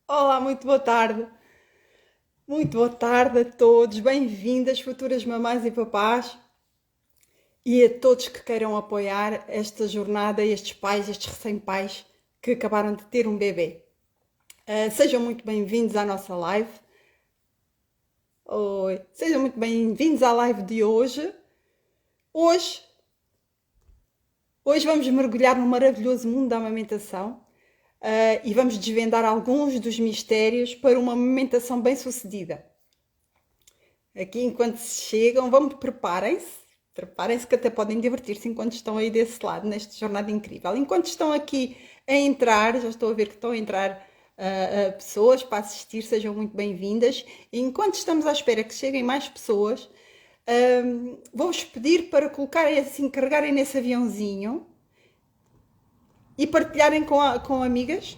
Olá, muito boa tarde. Muito boa tarde a todos. Bem-vindas, futuras mamães e papás, e a todos que queiram apoiar esta jornada, estes pais, estes recém-pais que acabaram de ter um bebê. Sejam muito bem-vindos à nossa live. Oi. Sejam muito bem-vindos à live de hoje. Hoje, hoje vamos mergulhar no maravilhoso mundo da amamentação. E vamos desvendar alguns dos mistérios para uma amamentação bem-sucedida. Aqui, enquanto se chegam, preparem-se que até podem divertir-se enquanto estão aí desse lado, nesta jornada incrível. Enquanto estão aqui a entrar, já estou a ver que estão a entrar pessoas para assistir, sejam muito bem-vindas. E enquanto estamos à espera que cheguem mais pessoas, vou-vos pedir para colocarem assim, carregarem nesse aviãozinho e com amigas,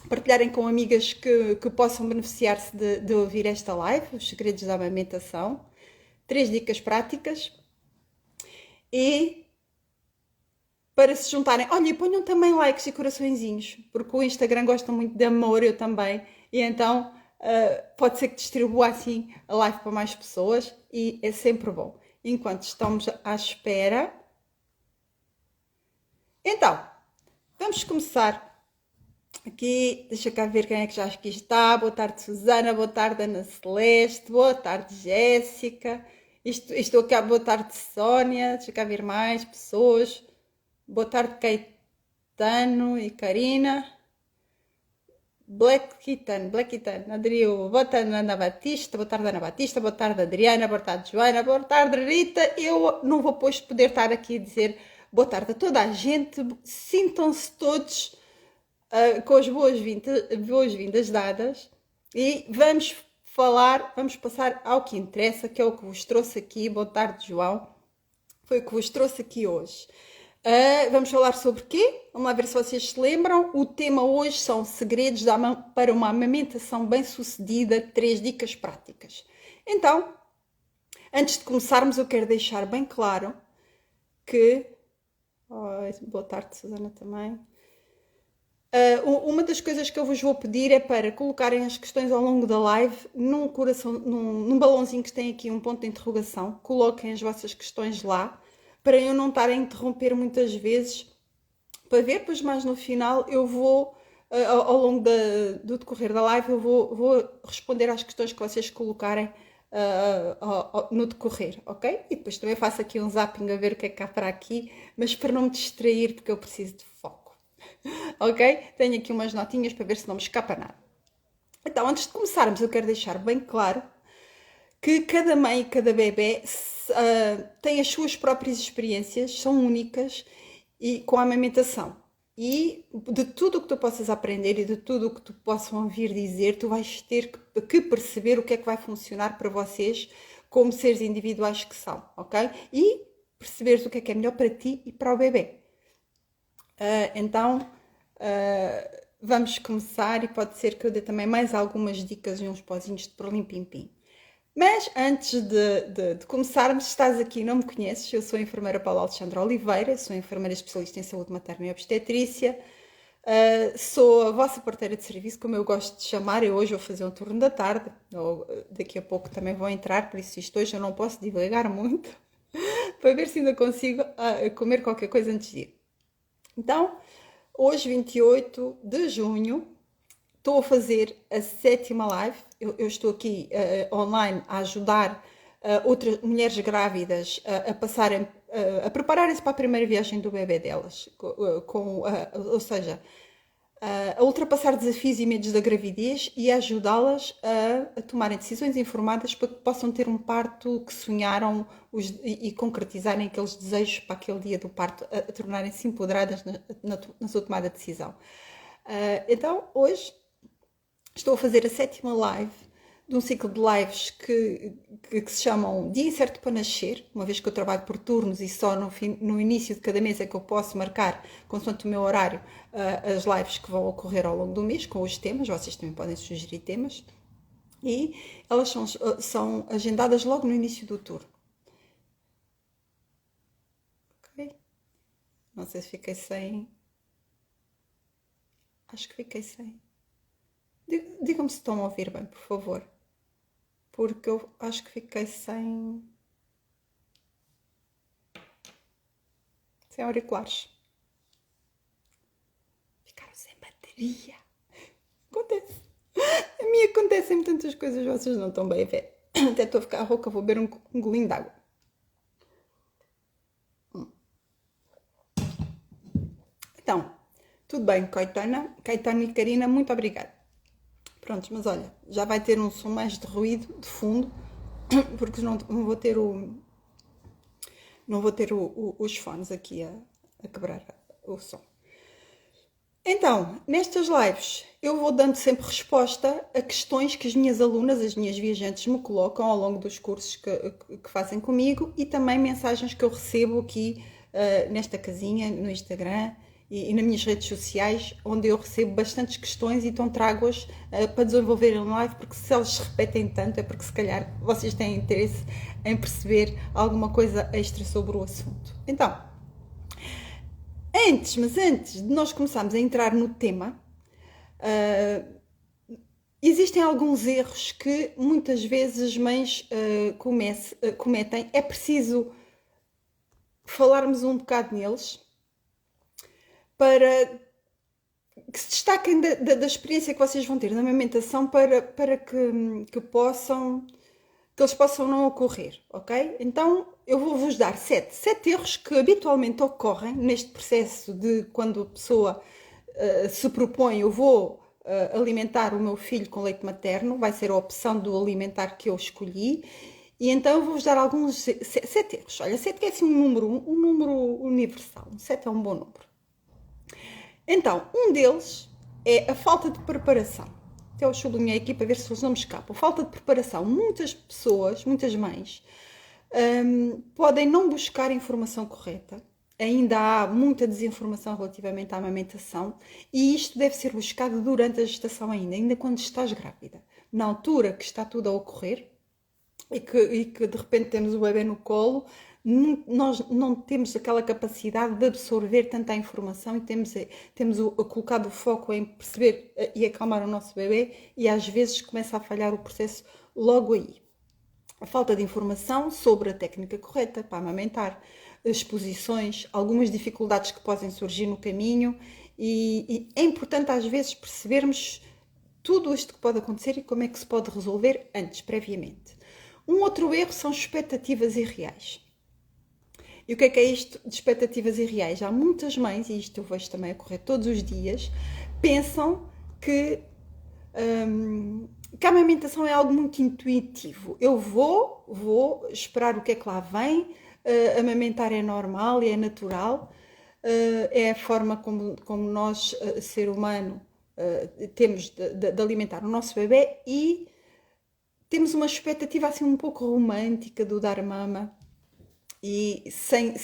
partilharem com amigas que possam beneficiar-se de ouvir esta live, os segredos da amamentação. 3 dicas práticas e para se juntarem. Olha, e ponham também likes e coraçõezinhos, porque o Instagram gosta muito de amor, eu também, e então pode ser que distribua assim a live para mais pessoas e é sempre bom. Enquanto estamos à espera. Então, vamos começar. Aqui, deixa cá ver quem é que já aqui está. Boa tarde, Susana. Boa tarde, Ana Celeste. Boa tarde, Jéssica. Estou aqui. Boa tarde, Sónia. Deixa cá ver mais pessoas. Boa tarde, Caetano e Karina. Black Kitten, Adriu. Boa tarde, Ana Batista. Boa tarde, Ana Batista. Boa tarde, Adriana. Boa tarde, Joana. Boa tarde, Rita. Eu não vou depois poder estar aqui a dizer boa tarde a toda a gente. Sintam-se todos com as boas-vindas dadas e vamos passar ao que interessa, que é o que vos trouxe aqui. Boa tarde, João. Foi o que vos trouxe aqui hoje. Vamos falar sobre quê? Vamos lá ver se vocês se lembram. O tema hoje são segredos para uma amamentação bem-sucedida, 3 dicas práticas. Então, antes de começarmos, eu quero deixar bem claro que... boa tarde, Susana, também. Uma das coisas que eu vos vou pedir é para colocarem as questões ao longo da live num balãozinho que tem aqui um ponto de interrogação. Coloquem as vossas questões lá, para eu não estar a interromper muitas vezes, para ver, pois mais no final eu vou, ao longo do decorrer da live, eu vou responder às questões que vocês colocarem no decorrer, ok? E depois também faço aqui um zapping a ver o que é que há para aqui, mas para não me distrair, porque eu preciso de foco. Ok? Tenho aqui umas notinhas para ver se não me escapa nada. Então, antes de começarmos, eu quero deixar bem claro que cada mãe e cada bebê têm as suas próprias experiências, são únicas e com a amamentação. E de tudo o que tu possas aprender e de tudo o que tu possam ouvir dizer, tu vais ter que perceber o que é que vai funcionar para vocês como seres individuais que são, ok? E perceberes o que é melhor para ti e para o bebê. Então, vamos começar e pode ser que eu dê também mais algumas dicas e uns pozinhos de perlim-pim-pim. Mas antes de começarmos, estás aqui, não me conheces, eu sou a enfermeira Paula Alexandra Oliveira, sou enfermeira especialista em saúde materna e obstetrícia, sou a vossa parteira de serviço, como eu gosto de chamar. Eu hoje vou fazer um turno da tarde, ou daqui a pouco também vou entrar, por isso isto hoje eu não posso divagar muito, para ver se ainda consigo comer qualquer coisa antes de ir. Então, hoje, 28 de junho, estou a fazer a 7ª live. Eu estou aqui online a ajudar outras mulheres grávidas a passarem, a prepararem-se para a primeira viagem do bebê delas, ou seja, a ultrapassar desafios e medos da gravidez e a ajudá-las a tomarem decisões informadas para que possam ter um parto que sonharam e concretizarem aqueles desejos para aquele dia do parto, a tornarem-se empoderadas na sua tomada de decisão. Então, hoje estou a fazer a 7ª live de um ciclo de lives que se chamam Dia Certo para Nascer, uma vez que eu trabalho por turnos e só no início de cada mês é que eu posso marcar, consoante o meu horário, as lives que vão ocorrer ao longo do mês, com os temas. Vocês também podem sugerir temas. E elas são agendadas logo no início do turno. Ok? Não sei se fiquei sem... Acho que fiquei sem... digam-me se estão a ouvir bem, por favor. Porque eu acho que fiquei sem auriculares. Ficaram sem bateria. Acontece. A mim acontecem tantas coisas, vocês não estão bem a ver. Até estou a ficar rouca, vou beber um golinho de água. Então, tudo bem, Caetano e Karina, muito obrigada. Prontos, mas olha, já vai ter um som mais de ruído, de fundo, porque não vou ter os fones aqui a quebrar o som. Então, nestas lives, eu vou dando sempre resposta a questões que as minhas alunas, as minhas viajantes, me colocam ao longo dos cursos que fazem comigo e também mensagens que eu recebo aqui nesta casinha, no Instagram e nas minhas redes sociais, onde eu recebo bastantes questões e então trago-as para desenvolver em live, porque se elas se repetem tanto é porque se calhar vocês têm interesse em perceber alguma coisa extra sobre o assunto. Então, antes de nós começarmos a entrar no tema, existem alguns erros que muitas vezes as mães cometem. É preciso falarmos um bocado neles para que se destaquem da experiência que vocês vão ter na amamentação para que eles possam não ocorrer, ok? Então, eu vou-vos dar sete erros que habitualmente ocorrem neste processo de quando a pessoa se propõe, eu vou alimentar o meu filho com leite materno, vai ser a opção do alimentar que eu escolhi, e então eu vou-vos dar alguns sete erros. Olha, 7 é assim um número universal, 7 é um bom número. Então, um deles é a falta de preparação. Até eu sublinhei aqui para ver se os não me escapam. Falta de preparação. Muitas pessoas, muitas mães, podem não buscar a informação correta. Ainda há muita desinformação relativamente à amamentação e isto deve ser buscado durante a gestação ainda quando estás grávida. Na altura que está tudo a ocorrer e que de repente temos o bebê no colo, nós não temos aquela capacidade de absorver tanta informação e temos colocado o foco em perceber e acalmar o nosso bebê e às vezes começa a falhar o processo logo aí. A falta de informação sobre a técnica correta para amamentar, exposições, algumas dificuldades que podem surgir no caminho e é importante às vezes percebermos tudo isto que pode acontecer e como é que se pode resolver antes, previamente. Um outro erro são expectativas irreais. E o que é isto de expectativas irreais? Há muitas mães, e isto eu vejo também ocorrer todos os dias, pensam que a amamentação é algo muito intuitivo. Eu vou esperar o que é que lá vem, amamentar é normal e é natural, é a forma como nós, ser humano, temos de alimentar o nosso bebê e temos uma expectativa assim um pouco romântica do dar mama e sem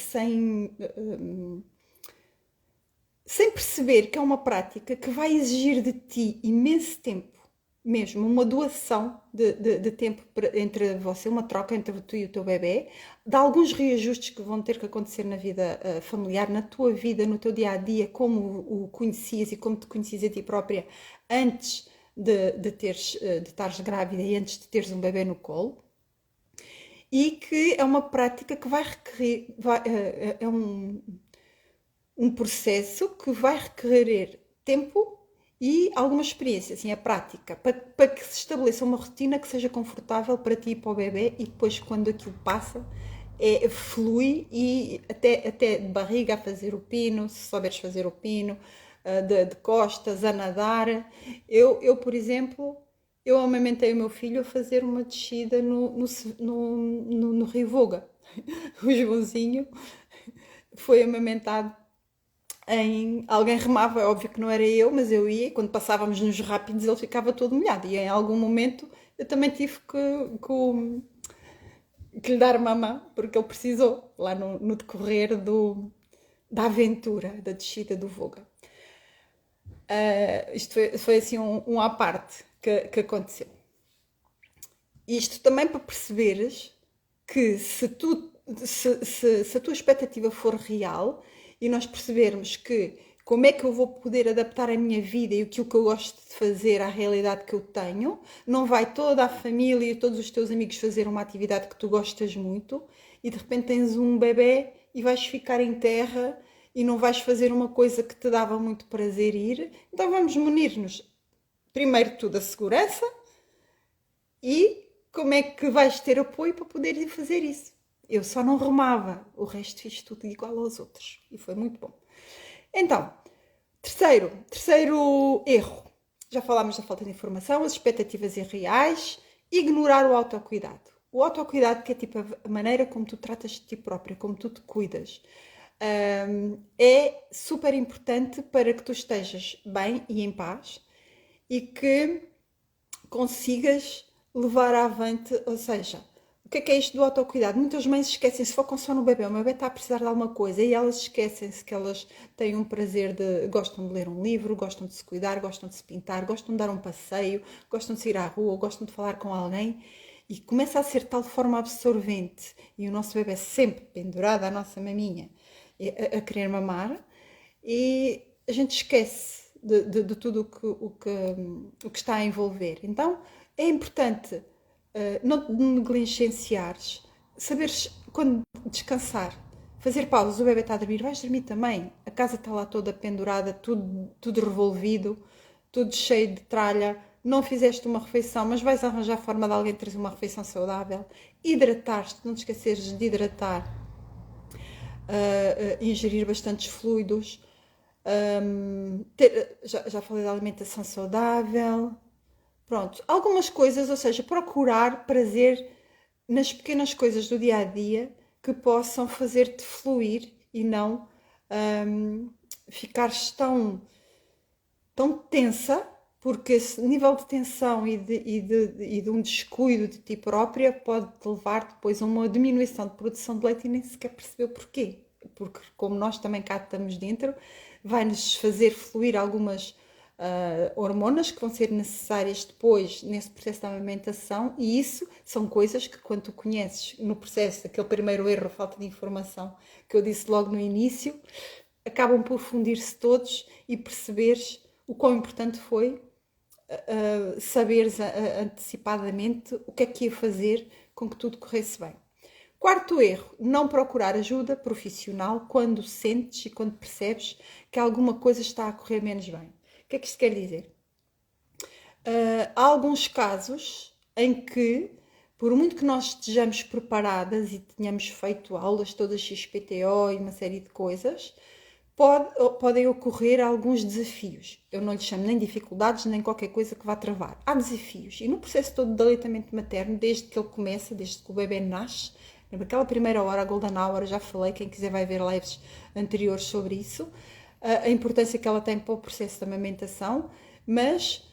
perceber que é uma prática que vai exigir de ti imenso tempo, mesmo uma doação de tempo entre você, uma troca entre tu e o teu bebê, de alguns reajustes que vão ter que acontecer na vida familiar, na tua vida, no teu dia-a-dia, como o conhecias e como te conhecias a ti própria antes de estares grávida e antes de teres um bebê no colo. E que é uma prática que vai requerer, é um processo que vai requerer tempo e alguma experiência, assim, a prática, para que se estabeleça uma rotina que seja confortável para ti e para o bebê e depois quando aquilo passa, flui e até de barriga a fazer o pino, se souberes fazer o pino, de costas, a nadar. Eu, por exemplo, eu amamentei o meu filho a fazer uma descida no Rio Voga. O Joãozinho foi amamentado alguém remava, é óbvio que não era eu, mas eu ia, e quando passávamos nos rápidos ele ficava todo molhado e em algum momento eu também tive que lhe dar mamã, porque ele precisou, lá no decorrer da aventura, da descida do Voga. Isto foi assim um à parte que aconteceu. Isto também para perceberes que se a tua expectativa for real e nós percebermos que como é que eu vou poder adaptar a minha vida e aquilo que eu gosto de fazer à realidade que eu tenho. Não vai toda a família e todos os teus amigos fazer uma atividade que tu gostas muito e de repente tens um bebê e vais ficar em terra e não vais fazer uma coisa que te dava muito prazer ir. Então vamos munir-nos, primeiro de tudo, a segurança e como é que vais ter apoio para poder ir fazer isso. Eu só não remava, o resto fiz tudo igual aos outros e foi muito bom. Então, terceiro erro. Já falámos da falta de informação, as expectativas irreais, ignorar o autocuidado. O autocuidado, que é tipo a maneira como tu tratas de ti própria, como tu te cuidas, é super importante para que tu estejas bem e em paz e que consigas levar avante, ou seja, o que é isto do autocuidado? Muitas mães esquecem-se, focam só no bebê. O bebê está a precisar de alguma coisa e elas esquecem-se que elas têm um prazer gostam de ler um livro, gostam de se cuidar, gostam de se pintar, gostam de dar um passeio, gostam de sair à rua, gostam de falar com alguém e começa a ser de tal forma absorvente e o nosso bebê sempre pendurado à nossa maminha a querer mamar e a gente esquece de tudo o que está a envolver. Então é importante não te negligenciares, saberes quando descansar, fazer pausas. O bebê está a dormir, vais dormir também. A casa está lá toda pendurada, tudo revolvido, tudo cheio de tralha. Não fizeste uma refeição, mas vais arranjar a forma de alguém trazer uma refeição saudável. Hidratar-te, não te esqueceres de hidratar, ingerir bastantes fluidos. Já falei da alimentação saudável. Pronto, algumas coisas, ou seja, procurar prazer nas pequenas coisas do dia a dia que possam fazer-te fluir e não ficares tão tensa, porque esse nível de tensão e de um descuido de ti própria pode-te levar depois a uma diminuição de produção de leite e nem sequer perceber porquê. Porque como nós também cá estamos dentro, vai-nos fazer fluir algumas hormonas que vão ser necessárias depois nesse processo da amamentação e isso são coisas que quando tu conheces no processo, aquele primeiro erro, a falta de informação que eu disse logo no início, acabam por fundir-se todos e perceberes o quão importante foi saberes antecipadamente o que é que ia fazer com que tudo corresse bem. Quarto erro, não procurar ajuda profissional quando sentes e quando percebes que alguma coisa está a correr menos bem. O que é que isto quer dizer? Há alguns casos em que, por muito que nós estejamos preparadas e tenhamos feito aulas todas XPTO e uma série de coisas, podem ocorrer alguns desafios. Eu não lhes chamo nem dificuldades, nem qualquer coisa que vá travar. Há desafios. E no processo todo de aleitamento materno, desde que ele começa, desde que o bebê nasce, naquela primeira hora, a Golden Hour, já falei, quem quiser vai ver lives anteriores sobre isso, a importância que ela tem para o processo de amamentação, mas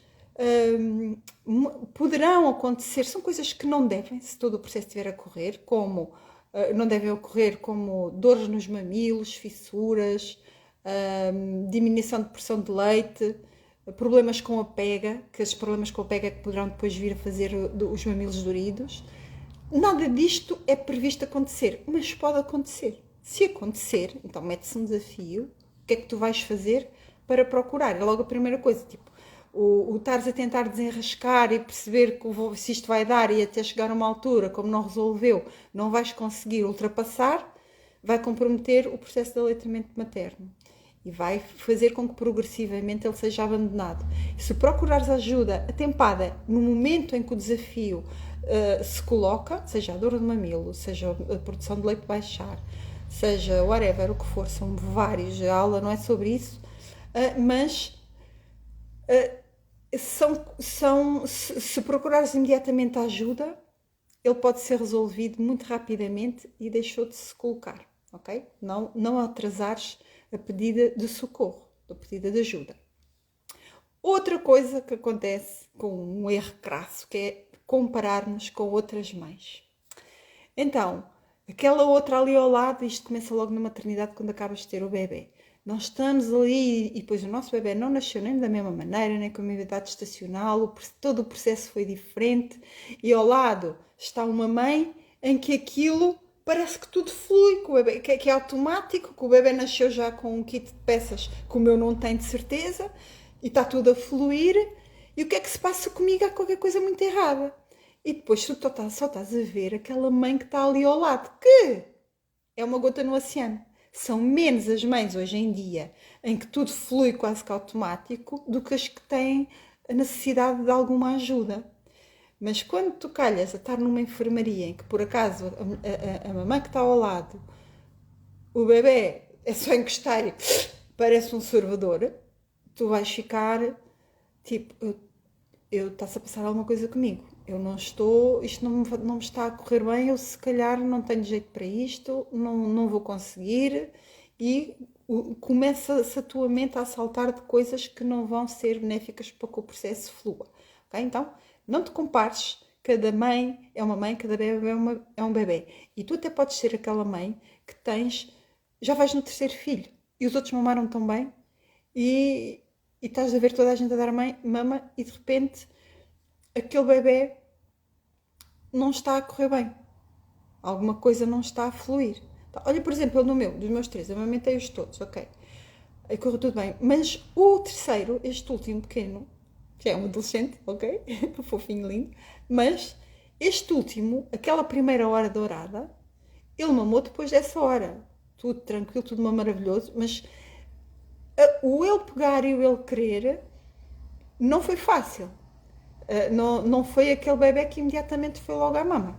poderão acontecer, são coisas que não devem, se todo o processo estiver a correr, como não devem ocorrer como dores nos mamilos, fissuras, diminuição de pressão de leite, problemas com a pega, que esses problemas com a pega que poderão depois vir a fazer os mamilos doridos. Nada disto é previsto acontecer, mas pode acontecer. Se acontecer, então mete-se um desafio. O que é que tu vais fazer para procurar? É logo a primeira coisa, tipo, o estares a tentar desenrascar e perceber se isto vai dar e até chegar a uma altura, como não resolveu, não vais conseguir ultrapassar, vai comprometer o processo de aleitamento materno e vai fazer com que progressivamente ele seja abandonado. E se procurares ajuda atempada no momento em que o desafio se coloca, seja a dor de mamilo, seja a produção de leite baixar, seja whatever, o que for, são vários, a aula não é sobre isso, mas se procurares imediatamente a ajuda, ele pode ser resolvido muito rapidamente e deixou de se colocar, ok? Não atrasares a pedida de socorro, a pedida de ajuda. Outra coisa que acontece com um erro crasso, que é comparar-nos com outras mães. Então, aquela outra ali ao lado, isto começa logo na maternidade quando acabas de ter o bebê. Nós estamos ali e depois o nosso bebê não nasceu nem da mesma maneira, nem com a mesma idade estacional, todo o processo foi diferente e ao lado está uma mãe em que aquilo parece que tudo flui, que, o bebê, que é automático, que o bebê nasceu já com um kit de peças que o meu não tem de certeza, e está tudo a fluir, e o que é que se passa comigo? Há qualquer coisa muito errada. E depois tu só estás a ver aquela mãe que está ali ao lado, que é uma gota no oceano. São menos as mães hoje em dia em que tudo flui quase que automático do que as que têm a necessidade de alguma ajuda. Mas quando tu calhas a estar numa enfermaria em que por acaso a mamãe que está ao lado, o bebê é só encostar e parece um sorvedor, tu vais ficar tipo, está-se a passar alguma coisa comigo. Eu não estou, isto não me está a correr bem, eu se calhar não tenho jeito para isto, não vou conseguir, e começa-se a tua mente a saltar de coisas que não vão ser benéficas para que o processo flua. Okay? Então, não te compares, cada mãe é uma mãe, cada bebê é um bebê. E tu até podes ser aquela mãe que já vais no terceiro filho, e os outros mamaram tão bem, e estás a ver toda a gente a dar mama, e de repente aquele bebê não está a correr bem. Alguma coisa não está a fluir. Olha, por exemplo, dos meus três, eu amamentei-os todos, ok. Aí correu tudo bem. Mas o terceiro, este último pequeno, que é um adolescente, ok? Fofinho, lindo. Mas este último, aquela primeira hora dourada, ele mamou depois dessa hora. Tudo tranquilo, tudo maravilhoso. Mas o ele pegar e o ele querer não foi fácil. Não foi aquele bebê que imediatamente foi logo à mama.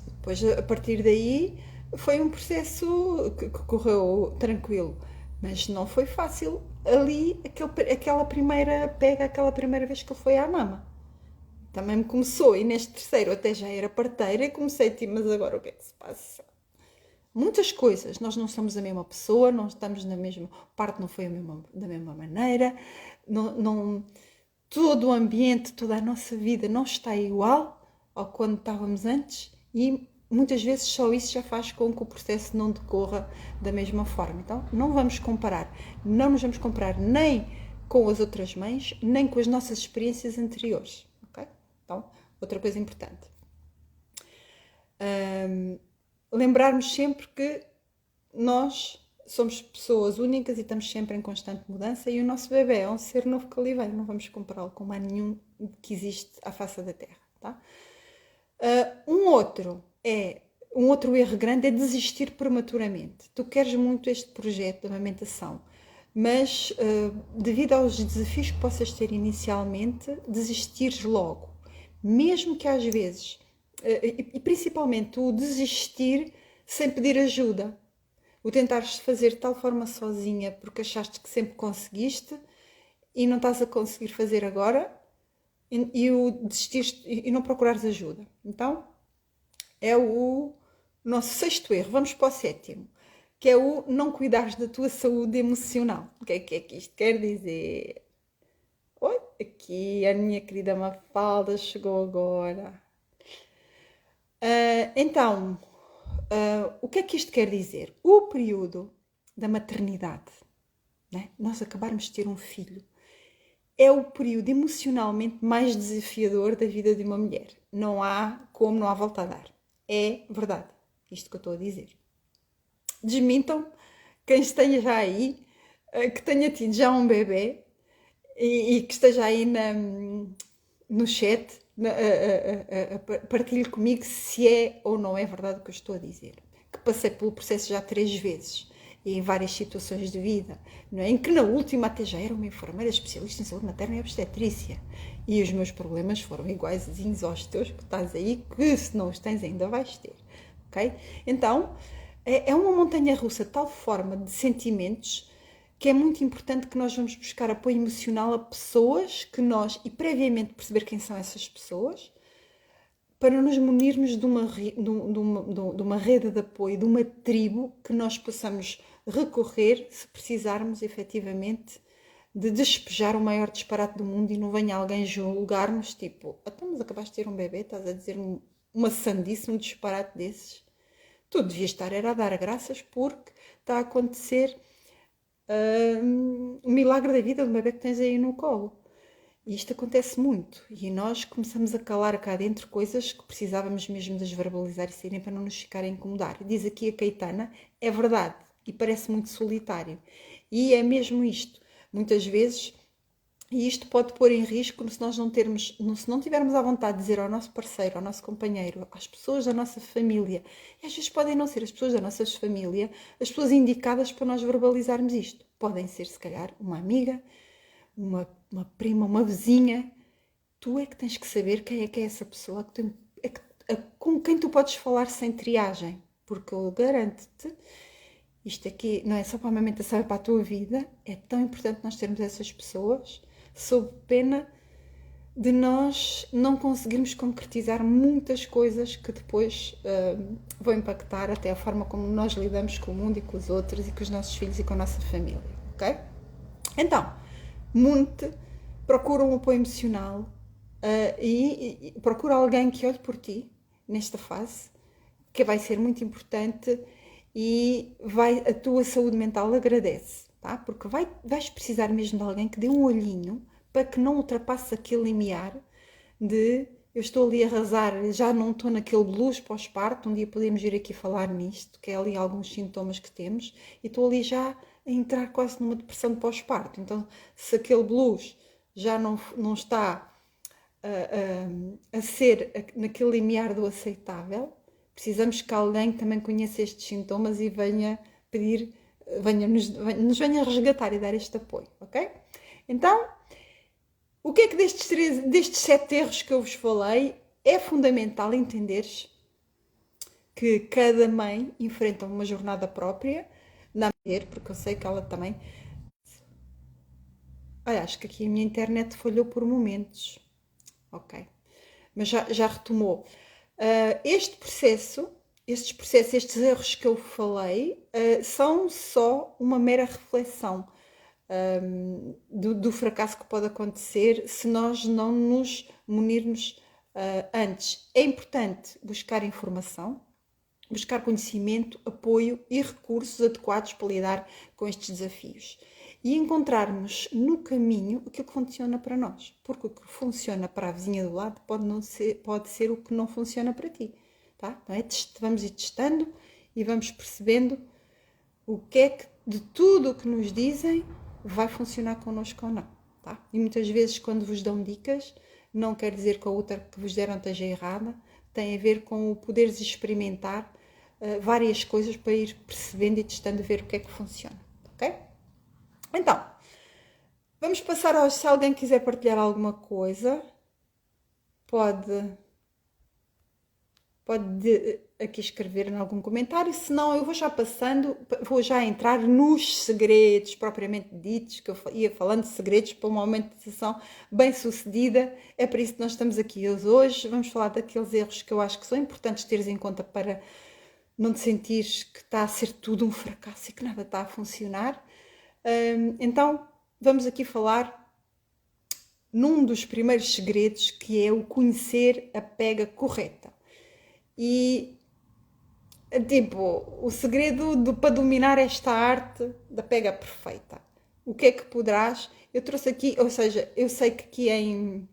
Depois, a partir daí, foi um processo que correu tranquilo, mas não foi fácil ali, aquela primeira pega, aquela primeira vez que ele foi à mama. Também me começou, e neste terceiro até já era parteira, e comecei a dizer, mas agora o que é que se passa? Muitas coisas, nós não somos a mesma pessoa, não estamos na mesma, o parto não foi da mesma maneira, todo o ambiente, toda a nossa vida não está igual ao quando estávamos antes, e muitas vezes só isso já faz com que o processo não decorra da mesma forma. Então, não vamos comparar, não nos vamos comparar nem com as outras mães, nem com as nossas experiências anteriores, ok? Então, outra coisa importante. Lembrarmos sempre que nós somos pessoas únicas e estamos sempre em constante mudança, e o nosso bebê é um ser novo que ali vem, não vamos compará-lo com mais nenhum que existe à face da Terra, tá? Um outro erro grande é desistir prematuramente. Tu queres muito este projeto de amamentação, mas devido aos desafios que possas ter inicialmente, desistires logo. Mesmo que às vezes, e principalmente o desistir sem pedir ajuda. O tentares fazer de tal forma sozinha porque achaste que sempre conseguiste e não estás a conseguir fazer agora, e o desististe e não procurares ajuda. Então, é o nosso sexto erro. Vamos para o sétimo, que é o não cuidares da tua saúde emocional. O que é que isto quer dizer? Oi, aqui a minha querida Mafalda chegou agora. Então, o que é que isto quer dizer? O período da maternidade, né? Nós acabarmos de ter um filho, é o período emocionalmente mais desafiador da vida de uma mulher. Não há volta a dar. É verdade, isto que eu estou a dizer. Desmintam quem esteja aí, que tenha tido já um bebê e que esteja aí no chat, partilhe comigo se é ou não é verdade o que eu estou a dizer. Que passei pelo processo já 3 vezes e em várias situações de vida, não é? Em que na última até já era uma enfermeira especialista em saúde materna e obstetrícia, e os meus problemas foram iguaizinhos aos teus que estás aí, que se não os tens ainda vais ter, ok? Então, é uma montanha-russa de tal forma de sentimentos que é muito importante que nós vamos buscar apoio emocional a pessoas e previamente perceber quem são essas pessoas, para nos munirmos de uma rede de apoio, de uma tribo que nós possamos recorrer se precisarmos efetivamente de despejar o maior disparate do mundo, e não venha alguém julgar-nos, tipo, mas acabaste de ter um bebê, estás a dizer uma sandice, um disparate desses. Tu devias estar a dar graças porque está a acontecer o milagre da vida do bebê que tens aí no colo. E isto acontece muito. E nós começamos a calar cá dentro coisas que precisávamos mesmo de as verbalizar e saírem para não nos ficarem a incomodar. E diz aqui a Caetana, é verdade. E parece muito solitário. E é mesmo isto. Muitas vezes, e isto pode pôr em risco se nós se não tivermos à vontade de dizer ao nosso parceiro, ao nosso companheiro, às pessoas da nossa família, e às vezes podem não ser as pessoas da nossa família, as pessoas indicadas para nós verbalizarmos isto. Podem ser, se calhar, uma amiga, uma prima, uma vizinha. Tu é que tens que saber quem é essa pessoa com quem tu podes falar sem triagem. Porque eu garanto-te, isto aqui não é só para a amamentação, é para a tua vida. É tão importante nós termos essas pessoas, sob pena de nós não conseguirmos concretizar muitas coisas que depois vão impactar até a forma como nós lidamos com o mundo e com os outros e com os nossos filhos e com a nossa família, ok? Então, procura um apoio emocional e procura alguém que olhe por ti nesta fase, que vai ser muito importante e a tua saúde mental agradece, tá? Porque vais precisar mesmo de alguém que dê um olhinho para que não ultrapasse aquele limiar de eu estou ali a arrasar, já não estou naquele blues pós-parto, um dia podemos vir aqui falar nisto, que é ali alguns sintomas que temos, e estou ali já a entrar quase numa depressão de pós-parto. Então, se aquele blues já não está a ser naquele limiar do aceitável, precisamos que alguém também conheça estes sintomas e venha pedir, nos venha resgatar e dar este apoio, ok? Então, o que é que destes 7 erros que eu vos falei é fundamental entenderes que cada mãe enfrenta uma jornada própria, porque eu sei que ela também... Olha, acho que aqui a minha internet falhou por momentos. Ok. Mas já retomou. Estes erros que eu falei, são só uma mera reflexão do fracasso que pode acontecer se nós não nos munirmos antes. É importante buscar informação, buscar conhecimento, apoio e recursos adequados para lidar com estes desafios. E encontrarmos no caminho aquilo que funciona para nós. Porque o que funciona para a vizinha do lado pode ser o que não funciona para ti. Tá? Então vamos ir testando e vamos percebendo o que é que de tudo o que nos dizem vai funcionar connosco ou não. Tá? E muitas vezes quando vos dão dicas, não quer dizer que a outra que vos deram esteja errada, tem a ver com o poderes experimentar várias coisas para ir percebendo e testando a ver o que é que funciona. Ok? Então, vamos passar se alguém quiser partilhar alguma coisa, pode aqui escrever em algum comentário, senão eu vou já entrar nos segredos propriamente ditos, que eu ia falando de segredos para uma aumentação bem sucedida. É por isso que nós estamos aqui hoje. Vamos falar daqueles erros que eu acho que são importantes teres em conta para não te sentires que está a ser tudo um fracasso e que nada está a funcionar. Então, vamos aqui falar num dos primeiros segredos, que é o conhecer a pega correta. E, o segredo para dominar esta arte da pega perfeita. O que é que poderás... Eu trouxe aqui, ou seja, eu sei que aqui em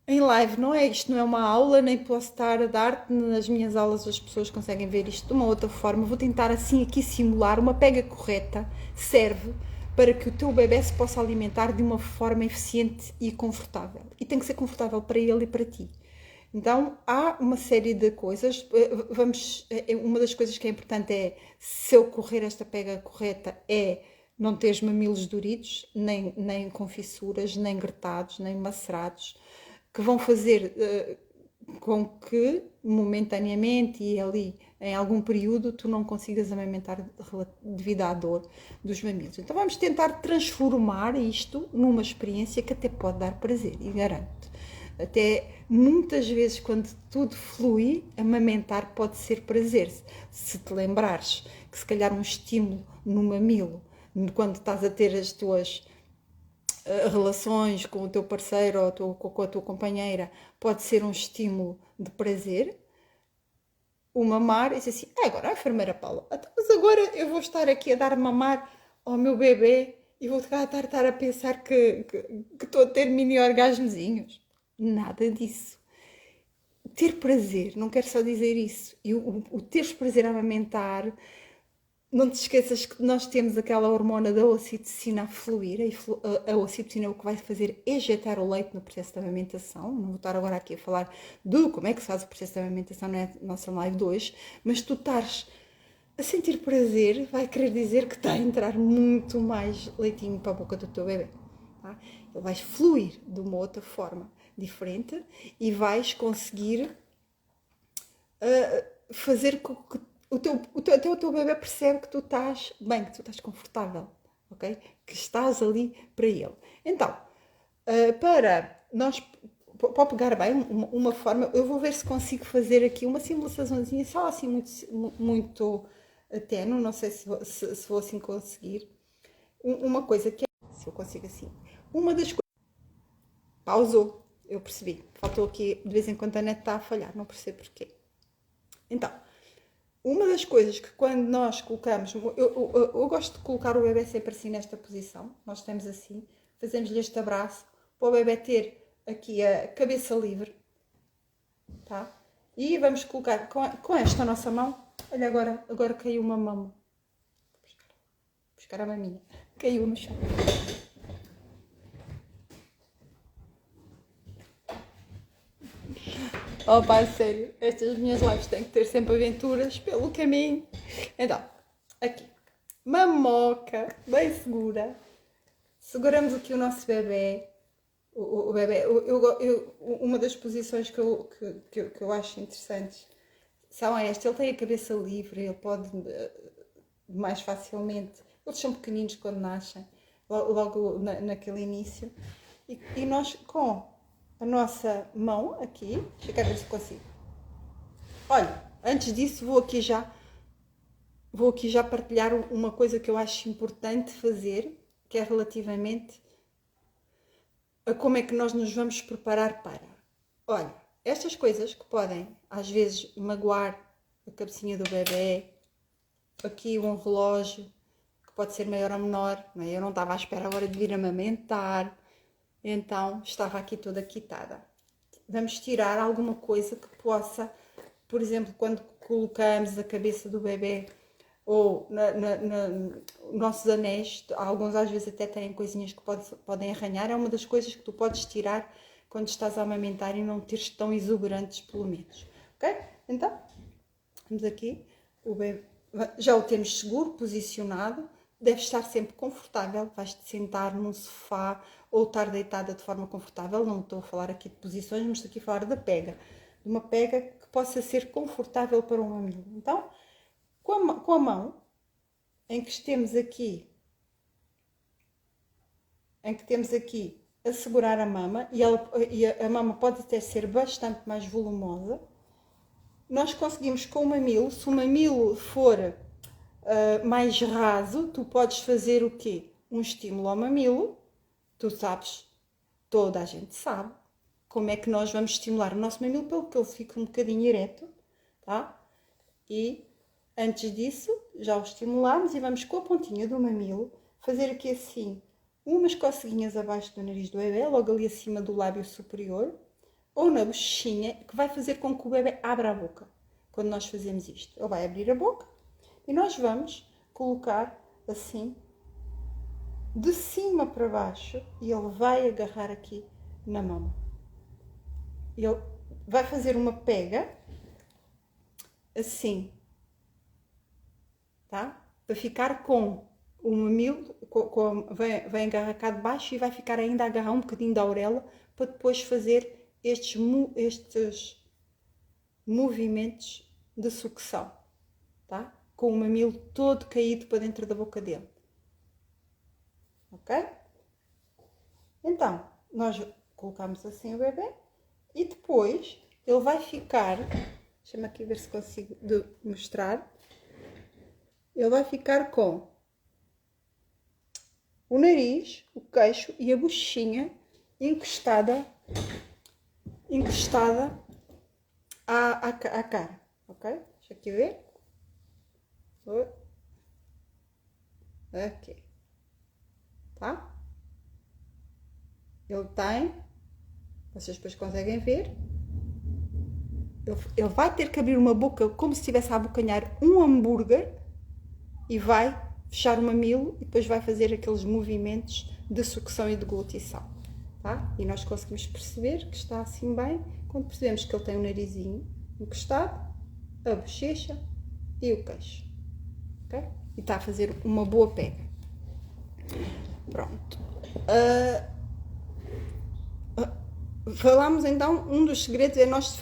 live isto não é uma aula, nem posso estar a dar-te nas minhas aulas, as pessoas conseguem ver isto de uma outra forma. Vou tentar assim aqui simular uma pega correta, serve para que o teu bebê se possa alimentar de uma forma eficiente e confortável. E tem que ser confortável para ele e para ti. Então, há uma série de coisas. Uma das coisas que é importante é, se ocorrer esta pega correta, é não teres mamilos duridos, nem com fissuras, nem gretados, nem macerados, que vão fazer com que, momentaneamente e ali em algum período, tu não consigas amamentar devido à dor dos mamilos. Então vamos tentar transformar isto numa experiência que até pode dar prazer, e garanto. Até muitas vezes, quando tudo flui, amamentar pode ser prazer. Se te lembrares que se calhar um estímulo no mamilo, quando estás a ter as tuas relações com o teu parceiro ou com a tua companheira, pode ser um estímulo de prazer. O mamar, e diz assim, agora a enfermeira Paula, mas agora eu vou estar aqui a dar mamar ao meu bebê e vou estar a pensar que estou a ter mini orgasmozinhos. Nada disso. Ter prazer, não quero só dizer isso. E o teres prazer a amamentar, não te esqueças que nós temos aquela hormona da ocitocina a fluir. A ocitocina o que vai fazer é ejetar o leite no processo de amamentação. Não vou estar agora aqui a falar de como é que se faz o processo de amamentação na nossa live 2, mas tu estares a sentir prazer vai querer dizer que está a entrar muito mais leitinho para a boca do teu bebê. Tá? Ele vai fluir de uma outra forma diferente e vais conseguir fazer com que o teu bebê percebe que tu estás bem, que tu estás confortável, ok? Que estás ali para ele. Então, para nós para pegar bem uma forma, eu vou ver se consigo fazer aqui uma simulaçãozinha só assim muito tenue, não sei se vou assim conseguir. Uma coisa que é, se eu consigo assim, uma das coisas, pausou, eu percebi, faltou aqui, de vez em quando a net está a falhar, não percebo porquê. Então, uma das coisas que quando nós colocamos, eu gosto de colocar o bebê sempre assim nesta posição, nós estamos assim, fazemos-lhe este abraço, para o bebê ter aqui a cabeça livre, tá? E vamos colocar com esta nossa mão, olha agora caiu uma mão, buscar a maminha, caiu no chão. Oh pá, sério, estas minhas lives têm que ter sempre aventuras pelo caminho. Então, aqui, mamoca, bem segura, seguramos aqui o nosso bebê. O bebê, uma das posições que eu acho interessantes são estas. Ele tem a cabeça livre, ele pode mais facilmente. Eles são pequeninos quando nascem, logo naquele início. E nós, com a nossa mão aqui, deixa eu ver se consigo. Olha, antes disso vou aqui já partilhar uma coisa que eu acho importante fazer, que é relativamente a como é que nós nos vamos preparar para. Olha, estas coisas que podem às vezes magoar a cabecinha do bebê, aqui um relógio que pode ser maior ou menor, não é? Eu não estava à espera agora de vir amamentar, então estava aqui toda quitada. Vamos tirar alguma coisa que possa, por exemplo, quando colocamos a cabeça do bebê ou nossos anéis, alguns às vezes até têm coisinhas que podem arranhar, é uma das coisas que tu podes tirar quando estás a amamentar e não teres tão exuberantes pelo menos, ok? Então, vamos aqui, o bebê, já o temos seguro, posicionado, deve estar sempre confortável, vais-te sentar num sofá ou estar deitada de forma confortável, não estou a falar aqui de posições, mas estou aqui a falar da pega, de uma pega que possa ser confortável para um mamilo. Então, com a mão em que temos aqui a segurar a mama, e a mama pode até ser bastante mais volumosa, nós conseguimos com o mamilo, se o mamilo for mais raso, tu podes fazer o quê? Um estímulo ao mamilo, tu sabes, toda a gente sabe, como é que nós vamos estimular o nosso mamilo pelo que ele fique um bocadinho ereto, tá? E antes disso, já o estimulamos e vamos com a pontinha do mamilo fazer aqui assim, umas coceguinhas abaixo do nariz do bebê, logo ali acima do lábio superior, ou na bochechinha, que vai fazer com que o bebê abra a boca. Quando nós fazemos isto, ele vai abrir a boca e nós vamos colocar assim, de cima para baixo, e ele vai agarrar aqui na mama. Ele vai fazer uma pega, assim, tá? Para ficar com o mamilo, vai agarrar cá de baixo e vai ficar ainda a agarrar um bocadinho da auréola para depois fazer estes movimentos de sucção, tá? Com o mamilo todo caído para dentro da boca dele. Ok? Então, nós colocamos assim o bebê e depois ele vai ficar, deixa-me aqui ver se consigo mostrar, ele vai ficar com o nariz, o queixo e a bochechinha encostada à cara, ok? Deixa aqui ver. Ok. tá? Ele tem, vocês depois conseguem ver, ele vai ter que abrir uma boca como se estivesse a abocanhar um hambúrguer e vai fechar o mamilo e depois vai fazer aqueles movimentos de sucção e deglutição, tá? E nós conseguimos perceber que está assim bem quando percebemos que ele tem o narizinho encostado, a bochecha e o queixo, ok? E está a fazer uma boa pega. Pronto. Falámos então, um dos segredos é nós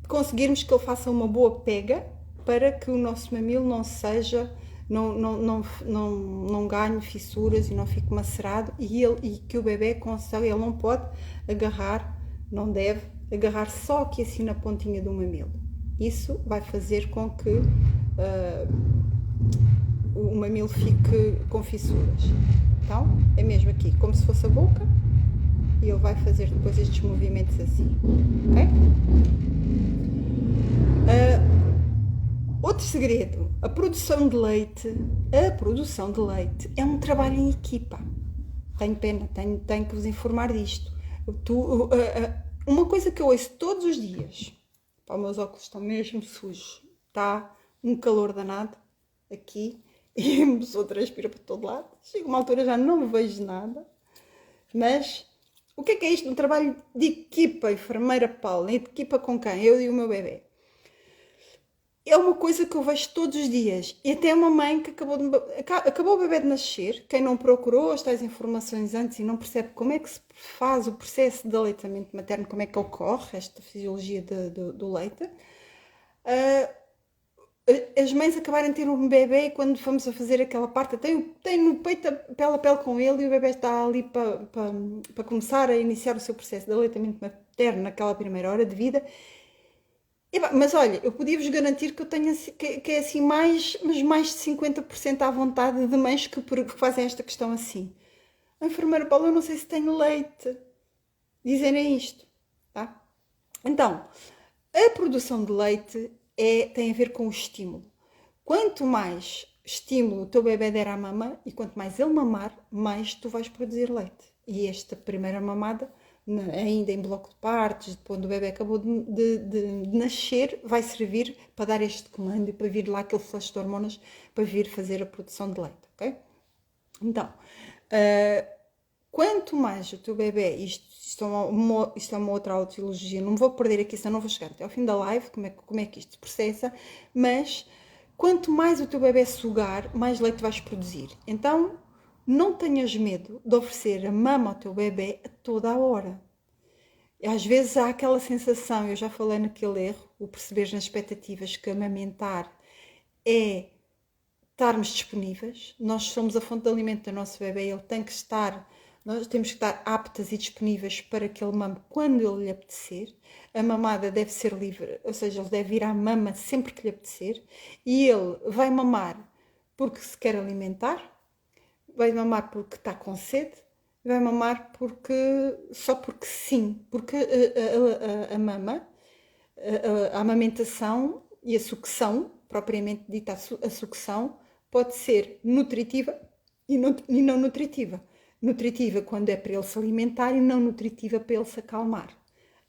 conseguirmos que ele faça uma boa pega para que o nosso mamilo não seja, não ganhe fissuras e não fique macerado e que o bebê consiga, ele não pode agarrar, não deve agarrar só aqui assim na pontinha do mamilo. Isso vai fazer com que o mamilo fique com fissuras. Então, é mesmo aqui, como se fosse a boca, e ele vai fazer depois estes movimentos assim, ok? Outro segredo, a produção de leite é um trabalho em equipa. Tenho pena, tenho que vos informar disto. Uma coisa que eu ouço todos os dias, pá, os meus óculos estão mesmo sujos, está um calor danado aqui, e a pessoa transpira para todo lado, chega uma altura já não vejo nada, mas o que é isto? Um trabalho de equipa, enfermeira Paula, de equipa com quem? Eu e o meu bebê. É uma coisa que eu vejo todos os dias, e até uma mãe que acabou o bebê de nascer, quem não procurou as tais informações antes e não percebe como é que se faz o processo de aleitamento materno, como é que ocorre esta fisiologia do leite, as mães acabarem de ter um bebê e quando fomos a fazer aquela parte, tem no peito pele a pele com ele e o bebê está ali para começar a iniciar o seu processo de aleitamento materno naquela primeira hora de vida. Mas olha, eu podia-vos garantir que eu tenho que é assim mais de 50% à vontade de mães que fazem esta questão assim. A enfermeira Paula, eu não sei se tenho leite. Dizerem isto, tá? Então, a produção de leite tem a ver com o estímulo. Quanto mais estímulo o teu bebê der à mama e quanto mais ele mamar, mais tu vais produzir leite. E esta primeira mamada, ainda em bloco de partos, quando o bebê acabou de nascer, vai servir para dar este comando e para vir lá aquele fluxo de hormonas para vir fazer a produção de leite, ok? Então, quanto mais o teu bebê, isto é uma outra autoelogia, não vou perder aqui, senão não vou chegar até ao fim da live, como é que isto se processa, mas quanto mais o teu bebê sugar, mais leite vais produzir. Então, não tenhas medo de oferecer a mama ao teu bebê a toda a hora. Às vezes há aquela sensação, eu já falei naquele erro, o perceber nas expectativas que amamentar é estarmos disponíveis. Nós somos a fonte de alimento do nosso bebê, ele tem que estar, nós temos que estar aptas e disponíveis para que ele mame quando ele lhe apetecer. A mamada deve ser livre, ou seja, ele deve ir à mama sempre que lhe apetecer e ele vai mamar porque se quer alimentar, vai mamar porque está com sede, vai mamar só porque sim, porque a mama, a amamentação e a sucção, propriamente dita a sucção, pode ser nutritiva e não nutritiva. Nutritiva quando é para ele se alimentar e não nutritiva para ele se acalmar.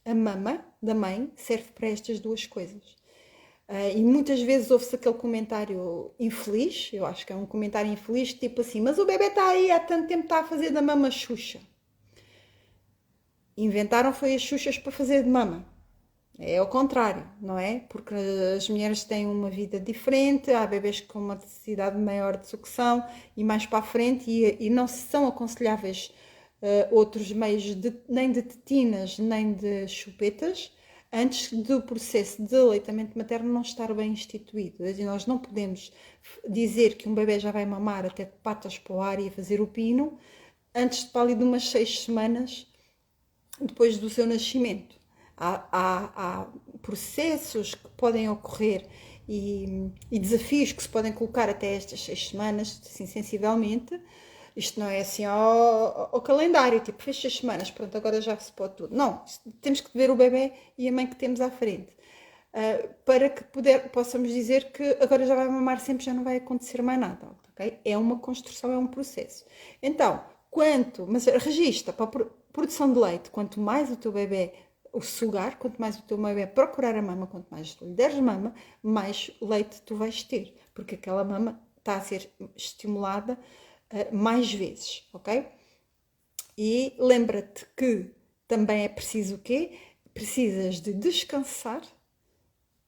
A mama da mãe serve para estas duas coisas. E muitas vezes ouve-se aquele comentário infeliz, eu acho que é um comentário infeliz, tipo assim, mas o bebê está aí há tanto tempo, está a fazer da mama Xuxa. Inventaram foi as Xuxas para fazer de mama. É ao contrário, não é? Porque as mulheres têm uma vida diferente, há bebês com uma necessidade maior de sucção e mais para a frente e não são aconselháveis outros meios nem de tetinas nem de chupetas antes do processo de aleitamento materno não estar bem instituído. E nós não podemos dizer que um bebê já vai mamar até de patas para o ar e fazer o pino antes de ali de umas 6 semanas depois do seu nascimento. Há processos que podem ocorrer e desafios que se podem colocar até estas 6 semanas, assim, sensivelmente. Isto não é assim ao calendário, tipo, fez 6 semanas, pronto, agora já se pode tudo. Não, temos que ver o bebê e a mãe que temos à frente. Para que possamos dizer que agora já vai mamar sempre, já não vai acontecer mais nada, ok? É uma construção, é um processo. Então, Mas registra para a produção de leite, quanto mais o teu bebê o sugar, quanto mais o teu bebê procurar a mama, quanto mais lhe deres mama, mais leite tu vais ter, porque aquela mama está a ser estimulada mais vezes, ok? E lembra-te que também é preciso o quê? Precisas de descansar.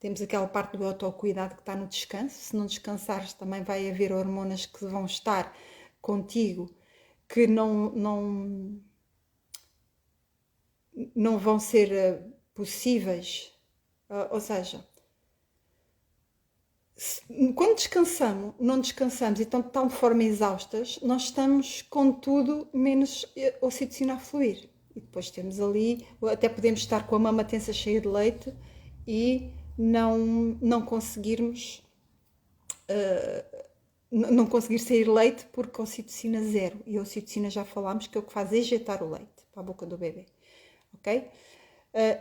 Temos aquela parte do autocuidado que está no descanso. Se não descansares, também vai haver hormonas que vão estar contigo que não vão ser possíveis. Ou seja, quando descansamos, não descansamos e estão de tal forma exaustas, nós estamos com tudo menos ocitocina a fluir. E depois temos ali, até podemos estar com a mama tensa cheia de leite e não conseguirmos não conseguir sair leite porque a ocitocina zero. E a ocitocina já falámos que é o que faz ejetar o leite para a boca do bebê. Ok?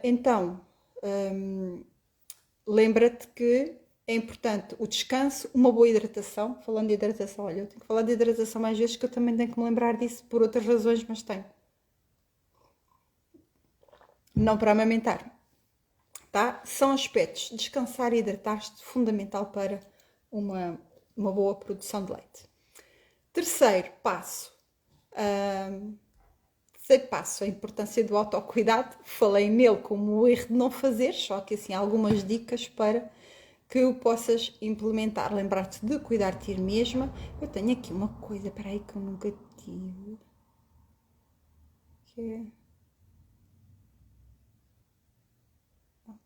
Então, lembra-te que é importante o descanso, uma boa hidratação. Falando de hidratação, olha, eu tenho que falar de hidratação mais vezes que eu também tenho que me lembrar disso por outras razões, mas tenho. Não para amamentar. Tá? São aspectos. Descansar e hidratar-te fundamental para uma boa produção de leite. Terceiro passo. Terceiro passo, a importância do autocuidado. Falei nele como o erro de não fazer, só que assim algumas dicas para que o possas implementar. Lembrar-te de cuidar de ti mesma. Eu tenho aqui uma coisa, peraí, que eu nunca tive. Que é...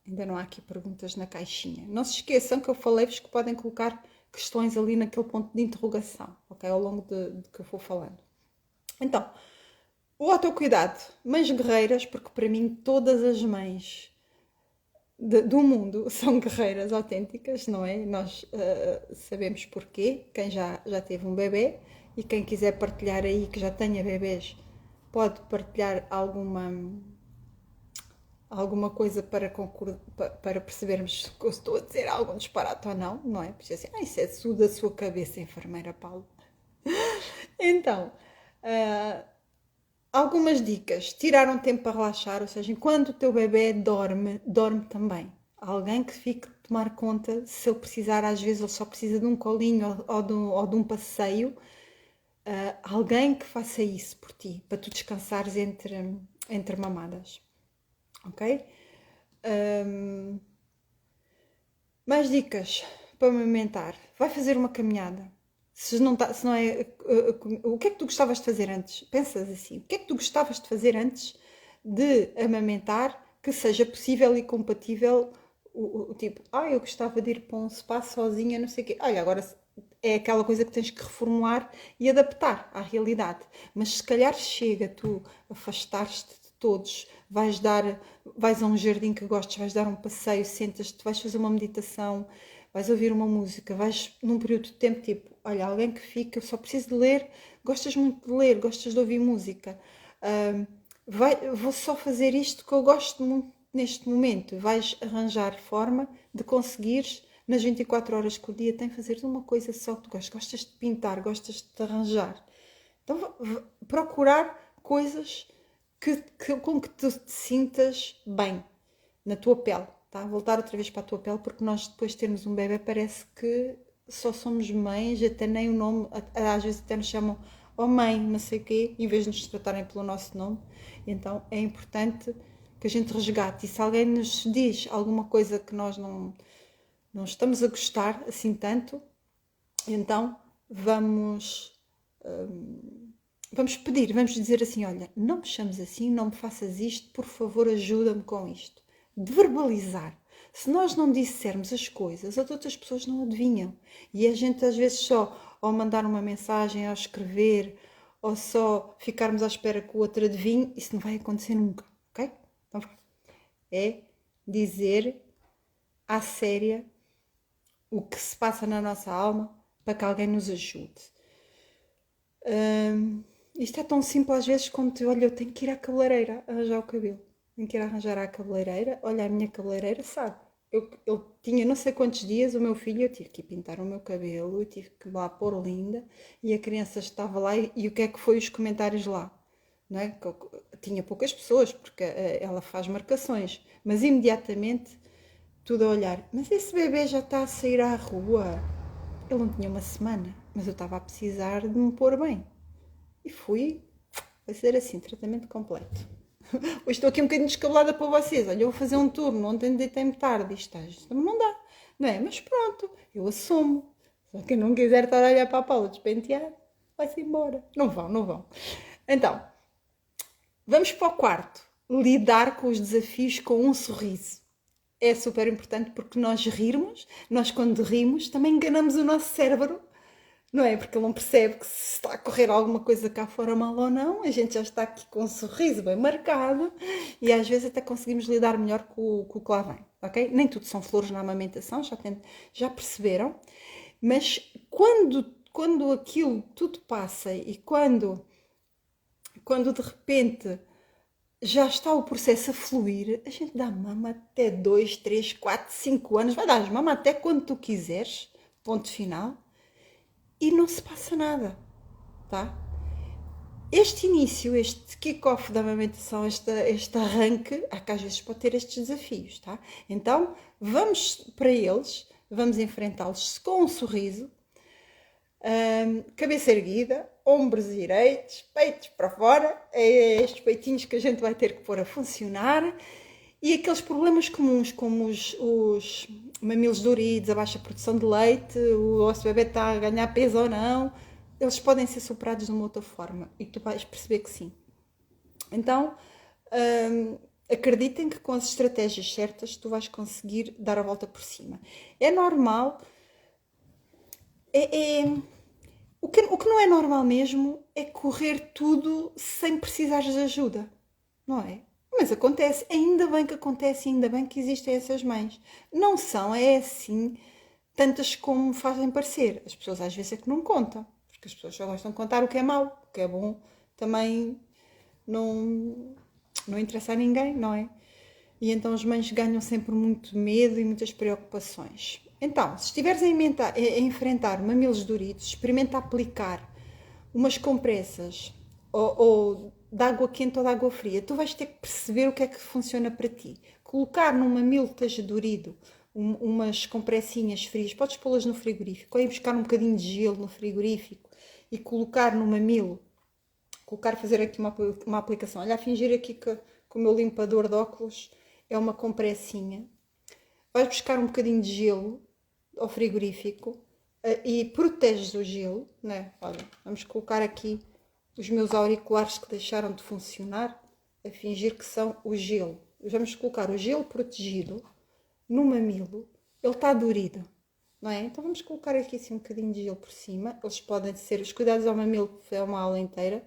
Ainda não há aqui perguntas na caixinha. Não se esqueçam que eu falei-vos que podem colocar questões ali naquele ponto de interrogação, ok? Ao longo de que eu for falando. Então, o autocuidado. Mães guerreiras, porque para mim todas as mães do mundo são guerreiras autênticas, não é? Nós sabemos porquê, quem já teve um bebê e quem quiser partilhar aí que já tenha bebês pode partilhar alguma coisa para percebermos se eu estou a dizer algum disparate ou não, não é? Porque assim, isso é tudo da sua cabeça, enfermeira Paulo. Então, algumas dicas. Tirar um tempo para relaxar, ou seja, enquanto o teu bebê dorme também. Alguém que fique a tomar conta, se ele precisar, às vezes ele só precisa de um colinho ou de um passeio. Alguém que faça isso por ti, para tu descansares entre mamadas. Ok? Mais dicas para amamentar. Vai fazer uma caminhada. Se não é... o que é que tu gostavas de fazer antes? Pensas assim. O que é que tu gostavas de fazer antes de amamentar que seja possível e compatível o tipo, eu gostava de ir para um spa sozinha, não sei o quê. Olha, agora é aquela coisa que tens que reformular e adaptar à realidade. Mas se calhar chega tu afastares-te de todos, vais a um jardim que gostes, vais dar um passeio, sentas-te, vais fazer uma meditação, vais ouvir uma música, vais num período de tempo tipo, olha, alguém que fica, eu só preciso de ler, gostas muito de ler, gostas de ouvir música, vou só fazer isto que eu gosto muito neste momento. Vais arranjar forma de conseguires nas 24 horas que o dia tem fazer uma coisa só que tu gostas de pintar, gostas de te arranjar. Então procurar coisas com que tu te sintas bem na tua pele, tá? Voltar outra vez para a tua pele, porque nós depois de termos um bebê parece que só somos mães, até nem o nome, às vezes até nos chamam mãe, não sei o quê, em vez de nos tratarem pelo nosso nome. Então é importante que a gente resgate. E se alguém nos diz alguma coisa que nós não estamos a gostar assim tanto, então vamos pedir, vamos dizer assim, olha, não me chames assim, não me faças isto, por favor ajuda-me com isto. De verbalizar. Se nós não dissermos as coisas, as outras pessoas não adivinham. E a gente às vezes só, ao mandar uma mensagem, ao escrever, ou só ficarmos à espera que o outro adivinhe, isso não vai acontecer nunca, ok? Então, é dizer à séria o que se passa na nossa alma para que alguém nos ajude. Isto é tão simples às vezes como olha, eu tenho que ir à cabeleireira arranjar o cabelo. Tenho que ir arranjar à cabeleireira. Olha, a minha cabeleireira sabe. ele tinha não sei quantos dias, o meu filho, eu tive que ir pintar o meu cabelo, eu tive que lá pôr linda, e a criança estava lá, e o que é que foi os comentários lá? Não é? Tinha poucas pessoas, porque ela faz marcações, mas imediatamente tudo a olhar. Mas esse bebê já está a sair à rua. Ele não tinha uma semana, mas eu estava a precisar de me pôr bem. E fui fazer assim, tratamento completo. Hoje estou aqui um bocadinho descabelada para vocês. Olha, eu vou fazer um turno, ontem deitei-me tarde. Isto não dá, não é? Mas pronto, eu assumo. Só quem não quiser estar a olhar para a Paula despentear, vai-se embora. Não vão, não vão. Então, vamos para o quarto. Lidar com os desafios com um sorriso. É super importante porque nós quando rimos também enganamos o nosso cérebro, não é? Porque ele não percebe que se está a correr alguma coisa cá fora mal ou não, a gente já está aqui com um sorriso bem marcado e às vezes até conseguimos lidar melhor com o que lá vem, ok? Nem tudo são flores na amamentação, já perceberam, mas quando aquilo tudo passa e quando de repente já está o processo a fluir, a gente dá mama até 2, 3, 4, 5 anos, vai dar mama até quando tu quiseres, ponto final, e não se passa nada, tá? Este início, este kick-off da amamentação, este arranque, que às vezes pode ter estes desafios, tá? Então, vamos para eles, vamos enfrentá-los com um sorriso, cabeça erguida, ombros direitos, peitos para fora, é estes peitinhos que a gente vai ter que pôr a funcionar, e aqueles problemas comuns como os mamilos doridos, a baixa produção de leite, o nosso bebê está a ganhar peso ou não, eles podem ser superados de uma outra forma e tu vais perceber que sim. Então, acreditem que com as estratégias certas tu vais conseguir dar a volta por cima. É normal, o que não é normal mesmo é correr tudo sem precisares de ajuda, não é? Mas acontece, ainda bem que acontece, ainda bem que existem essas mães. Não são, é assim, tantas como fazem parecer. As pessoas às vezes é que não contam, porque as pessoas só gostam de contar o que é mau, o que é bom também não interessa a ninguém, não é? E então as mães ganham sempre muito medo e muitas preocupações. Então, se estiveres a enfrentar mamilos doridos, experimenta aplicar umas compressas ou de água quente ou de água fria. Tu vais ter que perceber o que é que funciona para ti. Colocar num mamilo que esteja dorido umas compressinhas frias, podes pô-las no frigorífico, ou ir buscar um bocadinho de gelo no frigorífico e colocar no mamilo, fazer aqui uma aplicação. Olha, a fingir aqui que o meu limpador de óculos é uma compressinha. Vais buscar um bocadinho de gelo ao frigorífico e proteges o gelo, né? Olha, vamos colocar aqui os meus auriculares que deixaram de funcionar, a fingir que são o gelo. Vamos colocar o gelo protegido no mamilo, ele está dorido, não é? Então vamos colocar aqui assim um bocadinho de gelo por cima. Eles podem ser, os cuidados ao mamilo é uma aula inteira,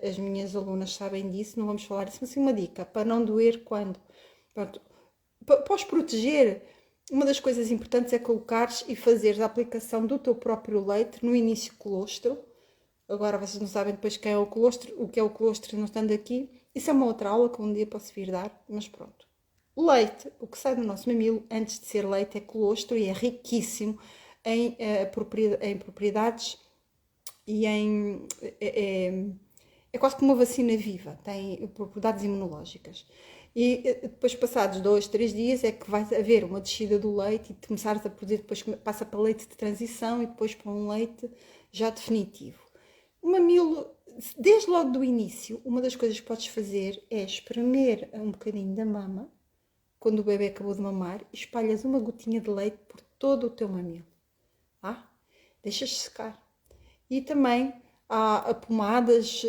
as minhas alunas sabem disso, não vamos falar disso, mas assim uma dica, para não doer quando... Pronto, para os proteger, uma das coisas importantes é colocares e fazeres a aplicação do teu próprio leite no início colostro. Agora vocês não sabem depois quem é o colostro, o que é o colostro não estando aqui. Isso é uma outra aula que um dia posso vir dar, mas pronto. O leite, o que sai do nosso mamilo antes de ser leite é colostro e é riquíssimo em propriedades e é quase como uma vacina viva, tem propriedades imunológicas. E depois, passados 2, 3 dias, é que vai haver uma descida do leite e começares a produzir, depois passa para leite de transição e depois para um leite já definitivo. O mamilo, desde logo do início, uma das coisas que podes fazer é espremer um bocadinho da mama, quando o bebê acabou de mamar, e espalhas uma gotinha de leite por todo o teu mamilo. Deixas secar. E também há pomadas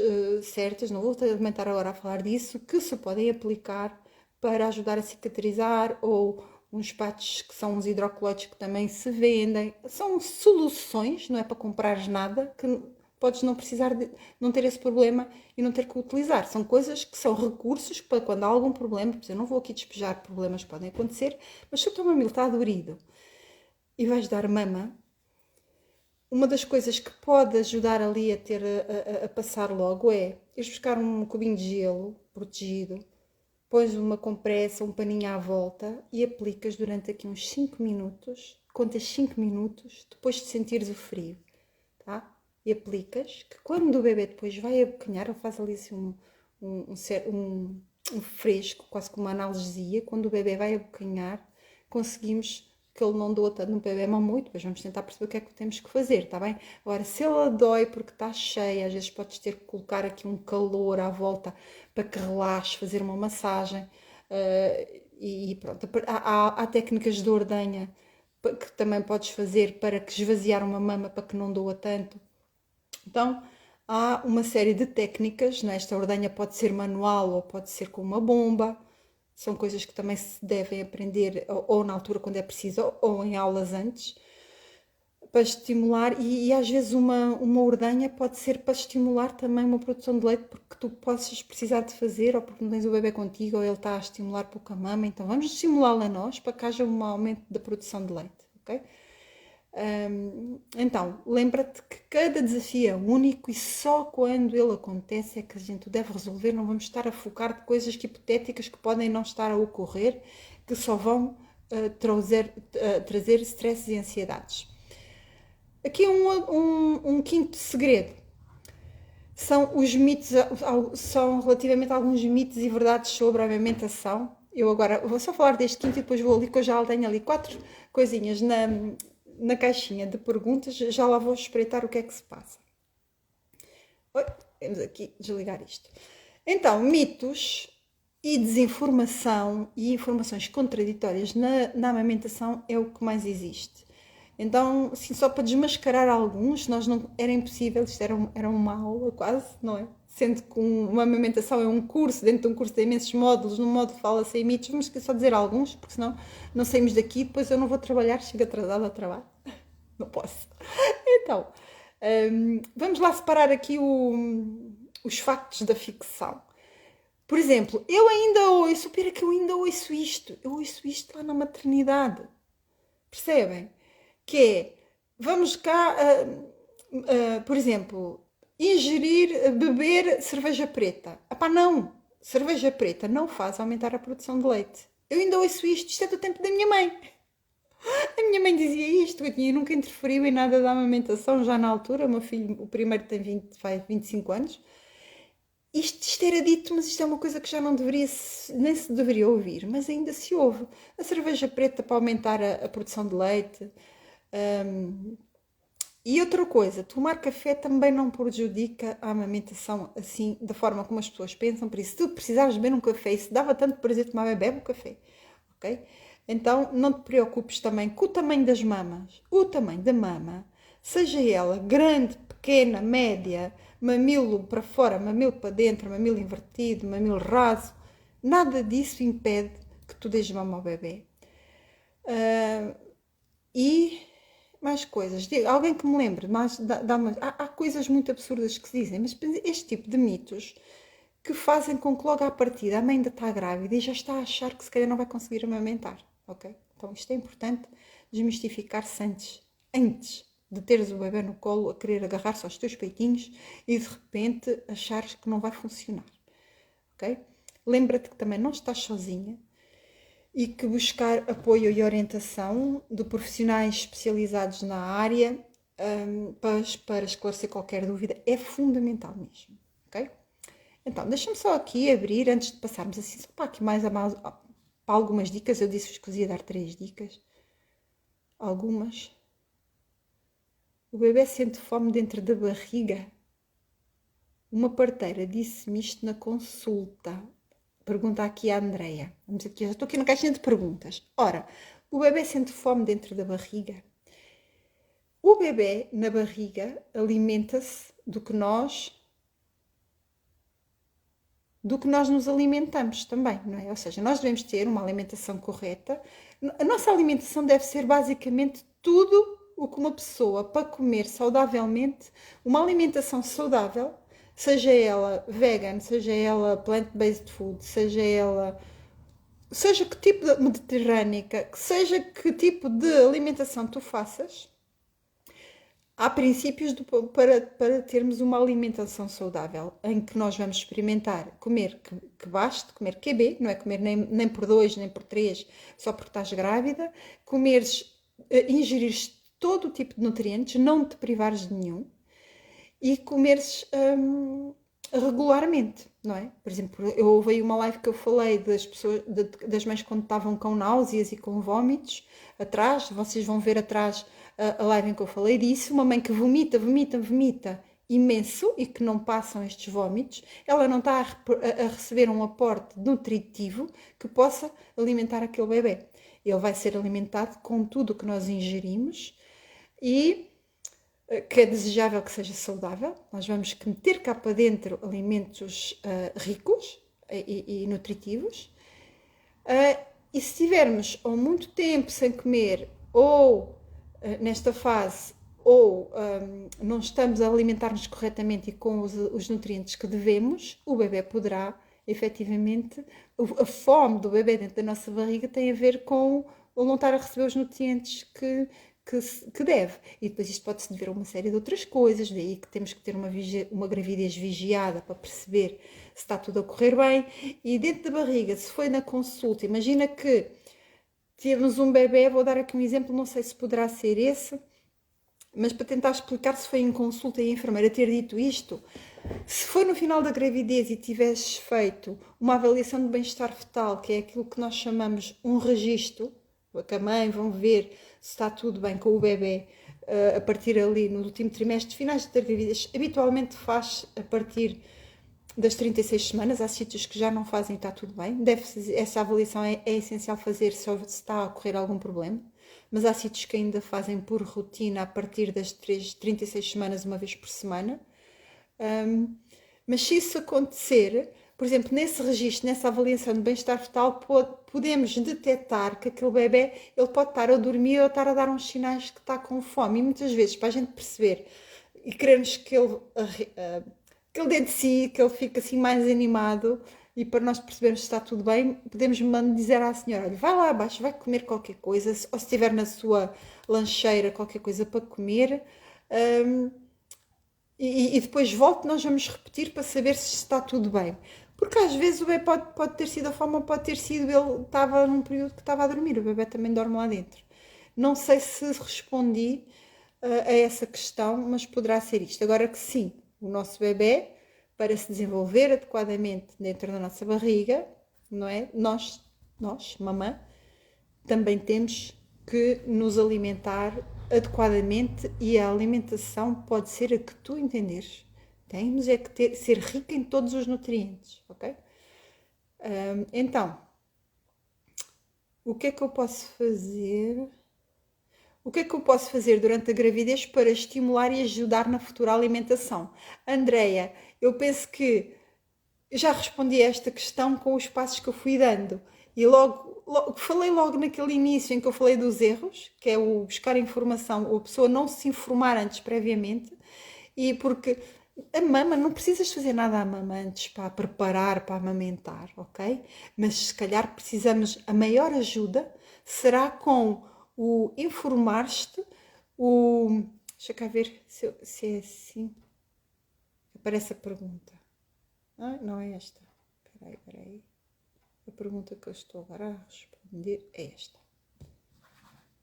certas, não vou aumentar agora a falar disso, que se podem aplicar para ajudar a cicatrizar, ou uns patches que são uns hidrocolóides que também se vendem. São soluções, não é para comprares nada, que podes não precisar de não ter esse problema e não ter que utilizar. São coisas que são recursos para quando há algum problema, porque eu não vou aqui despejar problemas que podem acontecer, mas se o teu mamilo está adorido e vais dar mama, uma das coisas que pode ajudar ali a passar logo é ir buscar um cubinho de gelo protegido, pões uma compressa, um paninho à volta e aplicas durante aqui uns 5 minutos, contas 5 minutos, depois de sentires o frio, tá? E aplicas, que quando o bebê depois vai abocanhar, ele faz ali assim um fresco, quase como uma analgesia, quando o bebê vai abocanhar, conseguimos que ele não doa tanto no bebê mamou e depois vamos tentar perceber o que é que temos que fazer, está bem? Agora, se ela dói porque está cheia, às vezes podes ter que colocar aqui um calor à volta para que relaxe, fazer uma massagem e pronto. Há técnicas de ordenha que também podes fazer para que esvaziar uma mama para que não doa tanto. Então, há uma série de técnicas, né? Esta ordenha pode ser manual ou pode ser com uma bomba. São coisas que também se devem aprender ou na altura quando é preciso ou em aulas antes para estimular e às vezes uma ordenha pode ser para estimular também uma produção de leite porque tu possas precisar de fazer ou porque não tens o bebê contigo ou ele está a estimular pouco a mama, então vamos estimulá-la a nós para que haja um aumento da produção de leite, ok? Então, lembra-te que cada desafio é único e só quando ele acontece é que a gente o deve resolver, não vamos estar a focar de coisas hipotéticas que podem não estar a ocorrer, que só vão trazer stresses e ansiedades. Aqui um quinto segredo. São os mitos, são relativamente alguns mitos e verdades sobre a amamentação. Eu agora vou só falar deste quinto e depois vou ali, que eu já tenho ali 4 coisinhas na caixinha de perguntas, já lá vou espreitar o que é que se passa. Vamos aqui desligar isto. Então, mitos e desinformação e informações contraditórias na amamentação é o que mais existe. Então, assim, só para desmascarar alguns, nós não, era impossível, isto era uma aula quase, não é? Sendo que uma amamentação é um curso, dentro de um curso tem imensos módulos, no módulo fala-se em mitos, vamos só dizer alguns, porque senão não saímos daqui, depois eu não vou trabalhar, chego atrasado ao trabalho. Não posso. Então, vamos lá separar aqui os factos da ficção. Por exemplo, eu ainda ouço, pera que eu ainda ouço isto, eu ouço isto lá na maternidade. Percebem? Que é, vamos cá, por exemplo, beber cerveja preta. Epá, não, cerveja preta não faz aumentar a produção de leite. Eu ainda ouço isto é do tempo da minha mãe. A minha mãe dizia isto, eu nunca interferiu em nada da amamentação, já na altura, o meu filho, o primeiro tem 25 anos. Isto era dito, mas isto é uma coisa que já não deveria, nem se deveria ouvir, mas ainda se ouve. A cerveja preta para aumentar a produção de leite. E outra coisa, tomar café também não prejudica a amamentação assim, da forma como as pessoas pensam. Por isso, se tu precisares beber um café e se dava tanto prazer tomar, bebe o café, ok? Então, não te preocupes também com o tamanho das mamas. O tamanho da mama, seja ela grande, pequena, média, mamilo para fora, mamilo para dentro, mamilo invertido, mamilo raso, nada disso impede que tu dês mama ao bebê. E mais coisas. Alguém que me lembre, há coisas muito absurdas que se dizem, mas este tipo de mitos que fazem com que logo à partida a mãe ainda está grávida e já está a achar que se calhar não vai conseguir amamentar, ok? Então isto é importante desmistificar-se antes de teres o bebê no colo a querer agarrar-se aos teus peitinhos e de repente achares que não vai funcionar, ok? Lembra-te que também não estás sozinha e que buscar apoio e orientação de profissionais especializados na área para esclarecer qualquer dúvida é fundamental mesmo, ok? Então, deixa-me só aqui abrir, antes de passarmos assim, só para aqui para algumas dicas. Eu disse-vos que vos ia dar 3 dicas. Algumas. O bebê sente fome dentro da barriga? Uma parteira disse-me isto na consulta. Pergunta aqui a Andreia. Vamos aqui, já estou aqui na caixinha de perguntas. Ora, o bebê sente fome dentro da barriga? O bebê na barriga alimenta-se do que nós nos alimentamos também, não é? Ou seja, nós devemos ter uma alimentação correta. A nossa alimentação deve ser basicamente tudo o que uma pessoa, para comer saudavelmente, uma alimentação saudável, seja ela vegan, seja ela plant-based food, seja que tipo de mediterrânica, seja que tipo de alimentação tu faças, há princípios para termos uma alimentação saudável, em que nós vamos experimentar comer que baste, comer QB, não é comer nem por 2, nem por 3, só porque estás grávida, ingerires todo o tipo de nutrientes, não te privares de nenhum, e comeres regularmente, não é? Por exemplo, eu houve aí uma live que eu falei das pessoas, das mães quando estavam com náuseas e com vómitos atrás, vocês vão ver atrás a live em que eu falei disso, uma mãe que vomita imenso e que não passam estes vómitos, ela não está a receber um aporte nutritivo que possa alimentar aquele bebê. Ele vai ser alimentado com tudo o que nós ingerimos e que é desejável que seja saudável. Nós vamos meter cá para dentro alimentos ricos e nutritivos. E se tivermos ou muito tempo sem comer, ou nesta fase, ou não estamos a alimentar-nos corretamente e com os nutrientes que devemos, o bebê poderá, efetivamente, a fome do bebê dentro da nossa barriga tem a ver com ele não estar a receber os nutrientes que deve. E depois isto pode-se dever a uma série de outras coisas, daí que temos que ter uma gravidez vigiada para perceber se está tudo a correr bem. E dentro da barriga, se foi na consulta, imagina que temos um bebê, vou dar aqui um exemplo, não sei se poderá ser esse, mas para tentar explicar se foi em consulta e a enfermeira ter dito isto, se foi no final da gravidez e tivesses feito uma avaliação de bem-estar fetal, que é aquilo que nós chamamos um registro, que a mãe vão ver se está tudo bem com o bebê a partir ali no último trimestre, finais da gravidez, habitualmente faz a partir das 36 semanas, há sítios que já não fazem e está tudo bem, essa avaliação é essencial fazer se está a ocorrer algum problema, mas há sítios que ainda fazem por rotina a partir das 36 semanas, uma vez por semana. Mas se isso acontecer, por exemplo, nesse registro, nessa avaliação de bem-estar fetal, podemos detectar que aquele bebê ele pode estar a dormir ou estar a dar uns sinais que está com fome. E muitas vezes, para a gente perceber e queremos que ele dê de si, que ele fique assim mais animado, e para nós percebermos se está tudo bem, podemos dizer à senhora, olha, vai lá abaixo, vai comer qualquer coisa, ou se tiver na sua lancheira qualquer coisa para comer, e depois volte, nós vamos repetir para saber se está tudo bem. Porque às vezes o bebê pode ter sido a fome, ou pode ter sido ele estava num período que estava a dormir, o bebê também dorme lá dentro. Não sei se respondi a essa questão, mas poderá ser isto. Agora que sim, o nosso bebê, para se desenvolver adequadamente dentro da nossa barriga, não é? Nós, mamã, também temos que nos alimentar adequadamente, e a alimentação pode ser a que tu entenderes. Temos é que ser rica em todos os nutrientes, ok? Então, o que é que eu posso fazer? O que é que eu posso fazer durante a gravidez para estimular e ajudar na futura alimentação? Andreia, eu penso que já respondi a esta questão com os passos que eu fui dando. E falei logo naquele início em que eu falei dos erros, que é o buscar informação, ou a pessoa não se informar antes previamente, e porque a mama, não precisas fazer nada à mama antes para preparar, para amamentar, ok? Mas se calhar precisamos, a maior ajuda será com o informar-te, deixa cá ver se é assim, aparece a pergunta. Não é esta, espera aí. A pergunta que eu estou agora a responder é esta.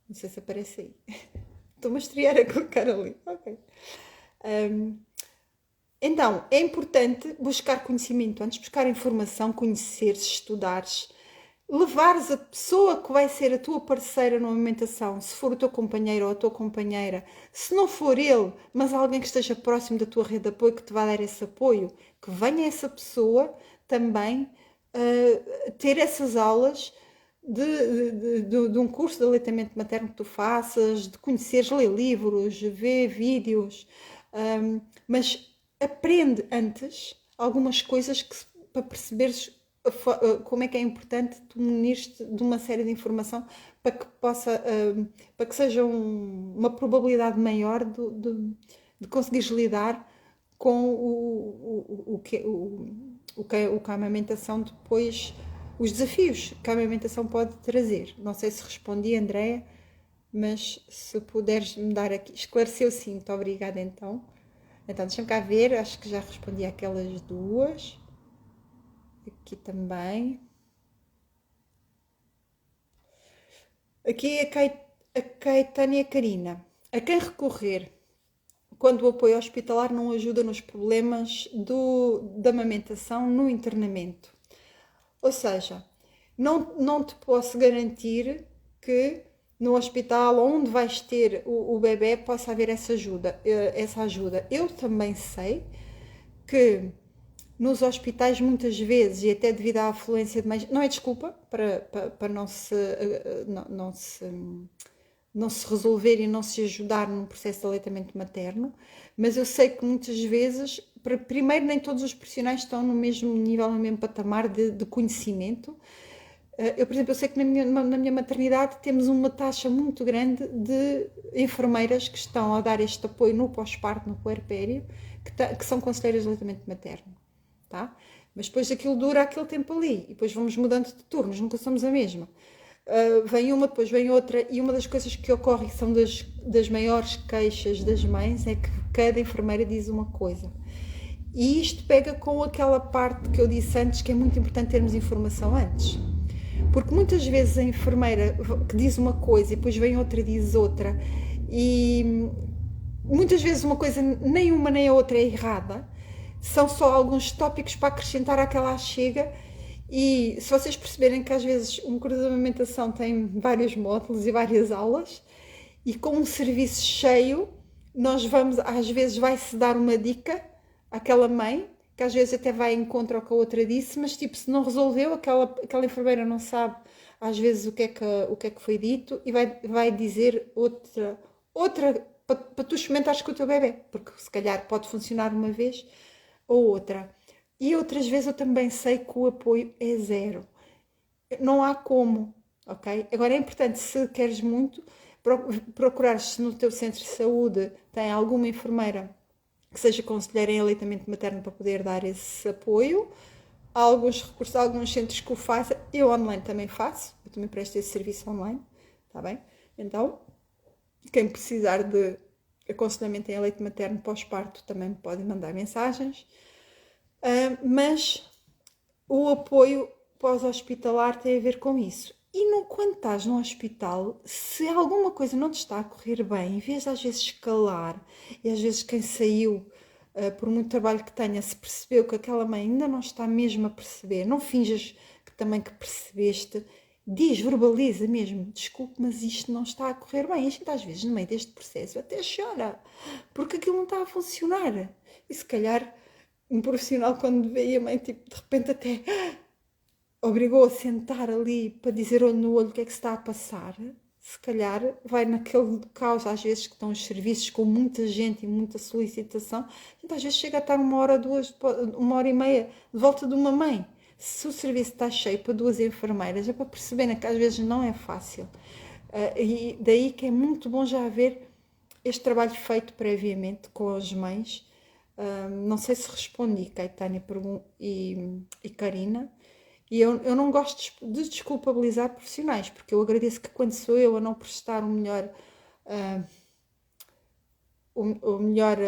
Não sei se aparece aí. Estou-me a estrear a clicar ali. Ok. Então, é importante buscar conhecimento antes, buscar informação, conheceres, estudares, levares a pessoa que vai ser a tua parceira na amamentação, se for o teu companheiro ou a tua companheira, se não for ele, mas alguém que esteja próximo da tua rede de apoio, que te vai dar esse apoio, que venha essa pessoa também ter essas aulas de um curso de aleitamento materno que tu faças, de conheceres, ler livros, ver vídeos, mas aprende antes algumas coisas para perceberes como é que é importante tu munir-te de uma série de informação para que para que seja uma probabilidade maior de conseguires lidar com o que a amamentação depois, os desafios que a amamentação pode trazer. Não sei se respondi, Andreia. mas se puderes me dar aqui, esclareceu sim, muito obrigada então. Então, deixa-me cá ver, acho que já respondi àquelas duas. Aqui também. Aqui a Caetana e a Karina. A quem recorrer quando o apoio hospitalar não ajuda nos problemas da amamentação no internamento? Ou seja, não te posso garantir que no hospital onde vais ter o bebê possa haver essa ajuda. Eu também sei que nos hospitais muitas vezes, e até devido à afluência de mães, não é desculpa para não se resolver e não se ajudar num processo de aleitamento materno, mas eu sei que muitas vezes, primeiro, nem todos os profissionais estão no mesmo nível, no mesmo patamar de conhecimento. Eu, por exemplo, eu sei que na minha maternidade temos uma taxa muito grande de enfermeiras que estão a dar este apoio no pós-parto, no puerpério, que são conselheiras de aleitamento materno, tá? Mas depois aquilo dura aquele tempo ali, e depois vamos mudando de turnos, nunca somos a mesma. Vem uma, depois vem outra, e uma das coisas que ocorre, e são das maiores queixas das mães, é que cada enfermeira diz uma coisa. E isto pega com aquela parte que eu disse antes, que é muito importante termos informação antes. Porque muitas vezes a enfermeira que diz uma coisa e depois vem outra e diz outra, e muitas vezes uma coisa, nem uma nem a outra é errada, são só alguns tópicos para acrescentar àquela chega. E se vocês perceberem que às vezes um curso de amamentação tem vários módulos e várias aulas, e com um serviço cheio, nós vamos, às vezes vai-se dar uma dica àquela mãe, que às vezes até vai em contra ao que a outra disse, mas tipo, se não resolveu, aquela enfermeira não sabe às vezes o que é que foi dito, e vai dizer outra para tu experimentares com o teu bebê, porque se calhar pode funcionar uma vez ou outra. E outras vezes eu também sei que o apoio é zero. Não há como, ok? Agora é importante, se queres muito, procurar se no teu centro de saúde tem alguma enfermeira que seja conselheira em aleitamento materno para poder dar esse apoio. Há alguns recursos, há alguns centros que o façam. Eu online também faço, eu também presto esse serviço online, está bem? Então, quem precisar de aconselhamento em aleitamento materno pós-parto também me pode mandar mensagens. Mas o apoio pós-hospitalar tem a ver com isso. E quando estás no hospital, se alguma coisa não te está a correr bem, em vez de às vezes escalar, e às vezes quem saiu, por muito trabalho que tenha, se percebeu que aquela mãe ainda não está mesmo a perceber, não finjas que também que percebeste, diz, verbaliza mesmo, desculpe, mas isto não está a correr bem. A gente às vezes no meio deste processo até chora, porque aquilo não está a funcionar. E se calhar um profissional, quando vê a mãe, tipo, de repente até obrigou a sentar ali para dizer olho no olho o que é que se está a passar, se calhar vai naquele caos, às vezes que estão os serviços com muita gente e muita solicitação, então às vezes chega a estar 1 hora, 1 hora e meia de volta de uma mãe. Se o serviço está cheio para 2 enfermeiras, é para perceberem que às vezes não é fácil. E daí que é muito bom já haver este trabalho feito previamente com as mães. Não sei se respondi, Caetânia e Karina. E eu não gosto de desculpabilizar profissionais, porque eu agradeço que quando sou eu a não prestar o melhor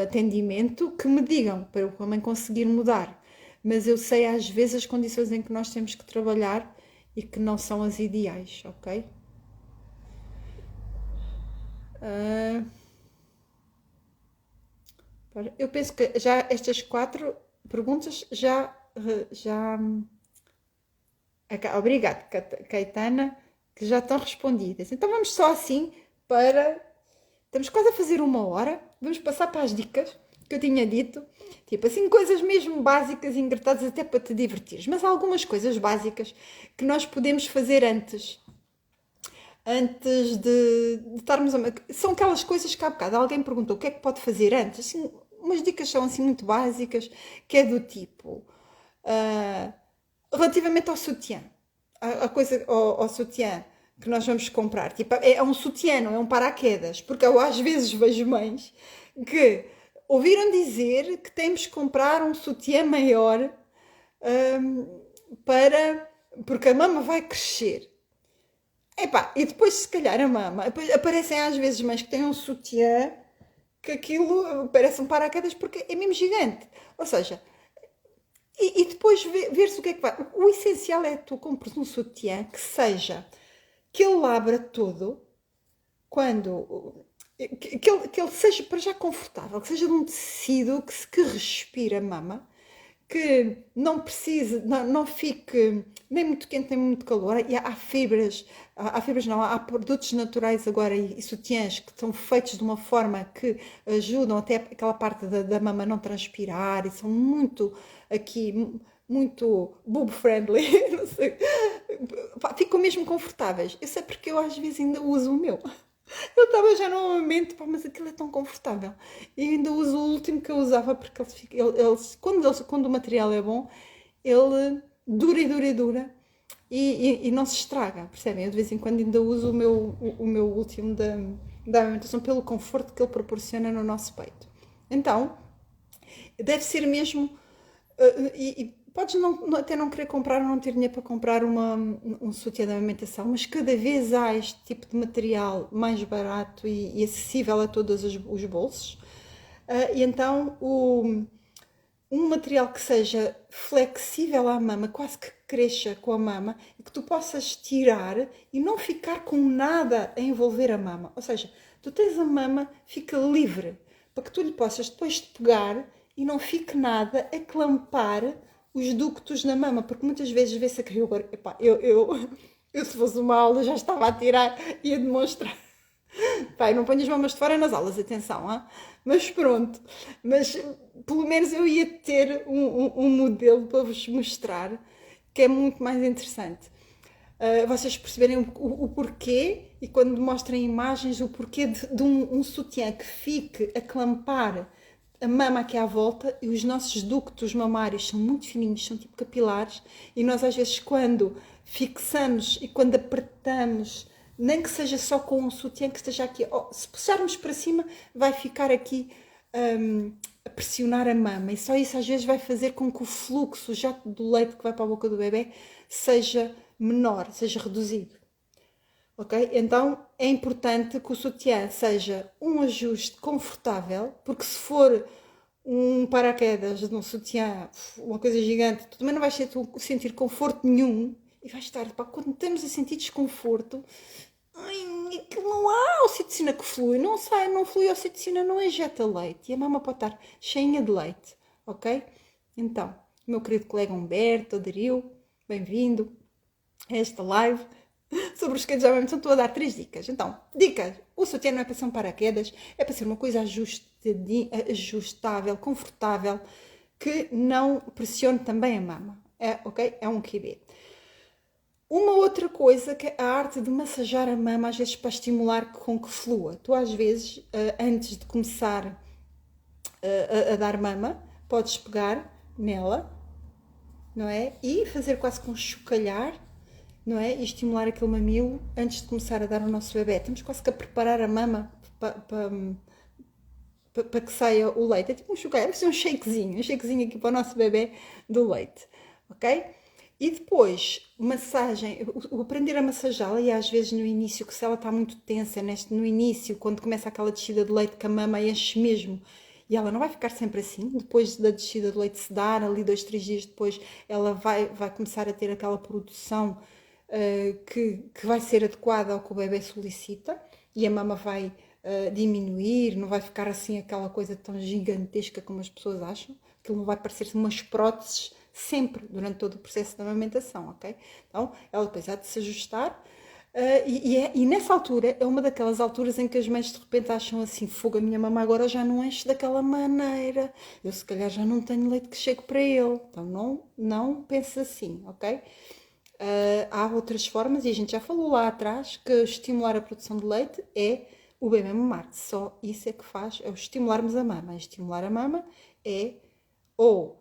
atendimento, que me digam, para eu também conseguir mudar. Mas eu sei às vezes as condições em que nós temos que trabalhar e que não são as ideais, ok? Eu penso que já estas 4 perguntas já. Obrigada, Caetana, que já estão respondidas. Então vamos só assim para. Estamos quase a fazer 1 hora. Vamos passar para as dicas que eu tinha dito. Tipo assim, coisas mesmo básicas e engratadas até para te divertires. Mas há algumas coisas básicas que nós podemos fazer antes de estarmos a... São aquelas coisas que há bocado alguém perguntou o que é que pode fazer antes. Assim, umas dicas são assim muito básicas, que é do tipo... relativamente ao sutiã, ao sutiã que nós vamos comprar, tipo, é um sutiã, não é um paraquedas, porque eu às vezes vejo mães que ouviram dizer que temos que comprar um sutiã maior porque a mama vai crescer. Epá, e depois se calhar a mama, depois aparecem às vezes mães que têm um sutiã que aquilo parece um paraquedas porque é mesmo gigante. Ou seja, e depois ver-se o que é que vai. O essencial é que tu compres um sutiã que ele abra todo quando. Que ele seja para já confortável, que seja de um tecido que respire a mama, que não precise, não fique nem muito quente nem muito calor. E há fibras, há fibras não, há produtos naturais agora e sutiãs que são feitos de uma forma que ajudam até aquela parte da mama a não transpirar e são muito aqui, muito boob friendly, não sei. Pá, ficam mesmo confortáveis. Eu sei porque eu às vezes ainda uso o meu. Eu estava já num momento, pá, mas aquilo é tão confortável. E ainda uso o último que eu usava porque quando o material é bom, ele dura e dura e dura e não se estraga, percebem? Eu de vez em quando ainda uso o meu último da amamentação pelo conforto que ele proporciona no nosso peito. Então, deve ser mesmo. E podes até não querer comprar ou não ter dinheiro para comprar um sutiã de amamentação, mas cada vez há este tipo de material mais barato e acessível a todos os bolsos. E então um material que seja flexível à mama, quase que cresça com a mama, e que tu possas tirar e não ficar com nada a envolver a mama. Ou seja, tu tens a mama, fica livre, para que tu lhe possas depois de pegar e não fique nada a clampar os ductos na mama, porque muitas vezes vê-se a criou agora, epá, eu se fosse uma aula já estava a tirar e a demonstrar. Pai, não ponho as mamas de fora nas aulas, atenção, hein? Mas pronto. Mas pelo menos eu ia ter um modelo para vos mostrar que é muito mais interessante. Vocês perceberem o porquê e quando mostrem imagens o porquê de um sutiã que fique a clampar a mama aqui à volta e os nossos ductos mamários são muito fininhos, são tipo capilares e nós às vezes quando fixamos e quando apertamos, nem que seja só com um sutiã que esteja aqui, se puxarmos para cima vai ficar aqui a pressionar a mama e só isso às vezes vai fazer com que o fluxo já do leite que vai para a boca do bebê seja menor, seja reduzido. Ok? Então é importante que o sutiã seja um ajuste confortável, porque se for um paraquedas de um sutiã, uma coisa gigante, tu também não vais sentir conforto nenhum e vais estar, pá, quando estamos a sentir desconforto, aquilo não há ocitocina que flui, não sai, não flui ocitocina, não injeta leite e a mama pode estar cheinha de leite, ok? Então, meu querido colega Humberto aderiu, bem-vindo a esta live sobre os cadedos de amamentação. Estou a dar 3 dicas. Então, dicas: o sutiã não é para ser um paraquedas, é para ser uma coisa ajustável, confortável, que não pressione também a mama. Ok? É um QB. Uma outra coisa que é a arte de massajar a mama, às vezes para estimular com que flua. Tu às vezes, antes de começar a dar mama, podes pegar nela, não é? E fazer quase com um chocalhar, não é? E estimular aquele mamilo antes de começar a dar ao nosso bebê. Estamos quase que a preparar a mama para que saia o leite. É tipo um chocalhar, é um shakezinho aqui para o nosso bebê do leite, ok? E depois, massagem, o aprender a massagá-la, e às vezes no início, que se ela está muito tensa, no início, quando começa aquela descida de leite, que a mama enche mesmo, e ela não vai ficar sempre assim, depois da descida de leite se dar, ali 2, 3 dias depois, ela vai começar a ter aquela produção que vai ser adequada ao que o bebê solicita, e a mama vai diminuir, não vai ficar assim aquela coisa tão gigantesca como as pessoas acham, aquilo não vai parecer umas próteses sempre, durante todo o processo de amamentação, ok? Então, ela depois há de se ajustar e nessa altura é uma daquelas alturas em que as mães de repente acham assim, fogo, a minha mama agora já não enche daquela maneira, eu se calhar já não tenho leite que chegue para ele, então não pense assim, ok? Há outras formas, e a gente já falou lá atrás, que estimular a produção de leite é o bebê mamar, só isso é que faz, é o estimularmos a mama. Estimular a mama é ou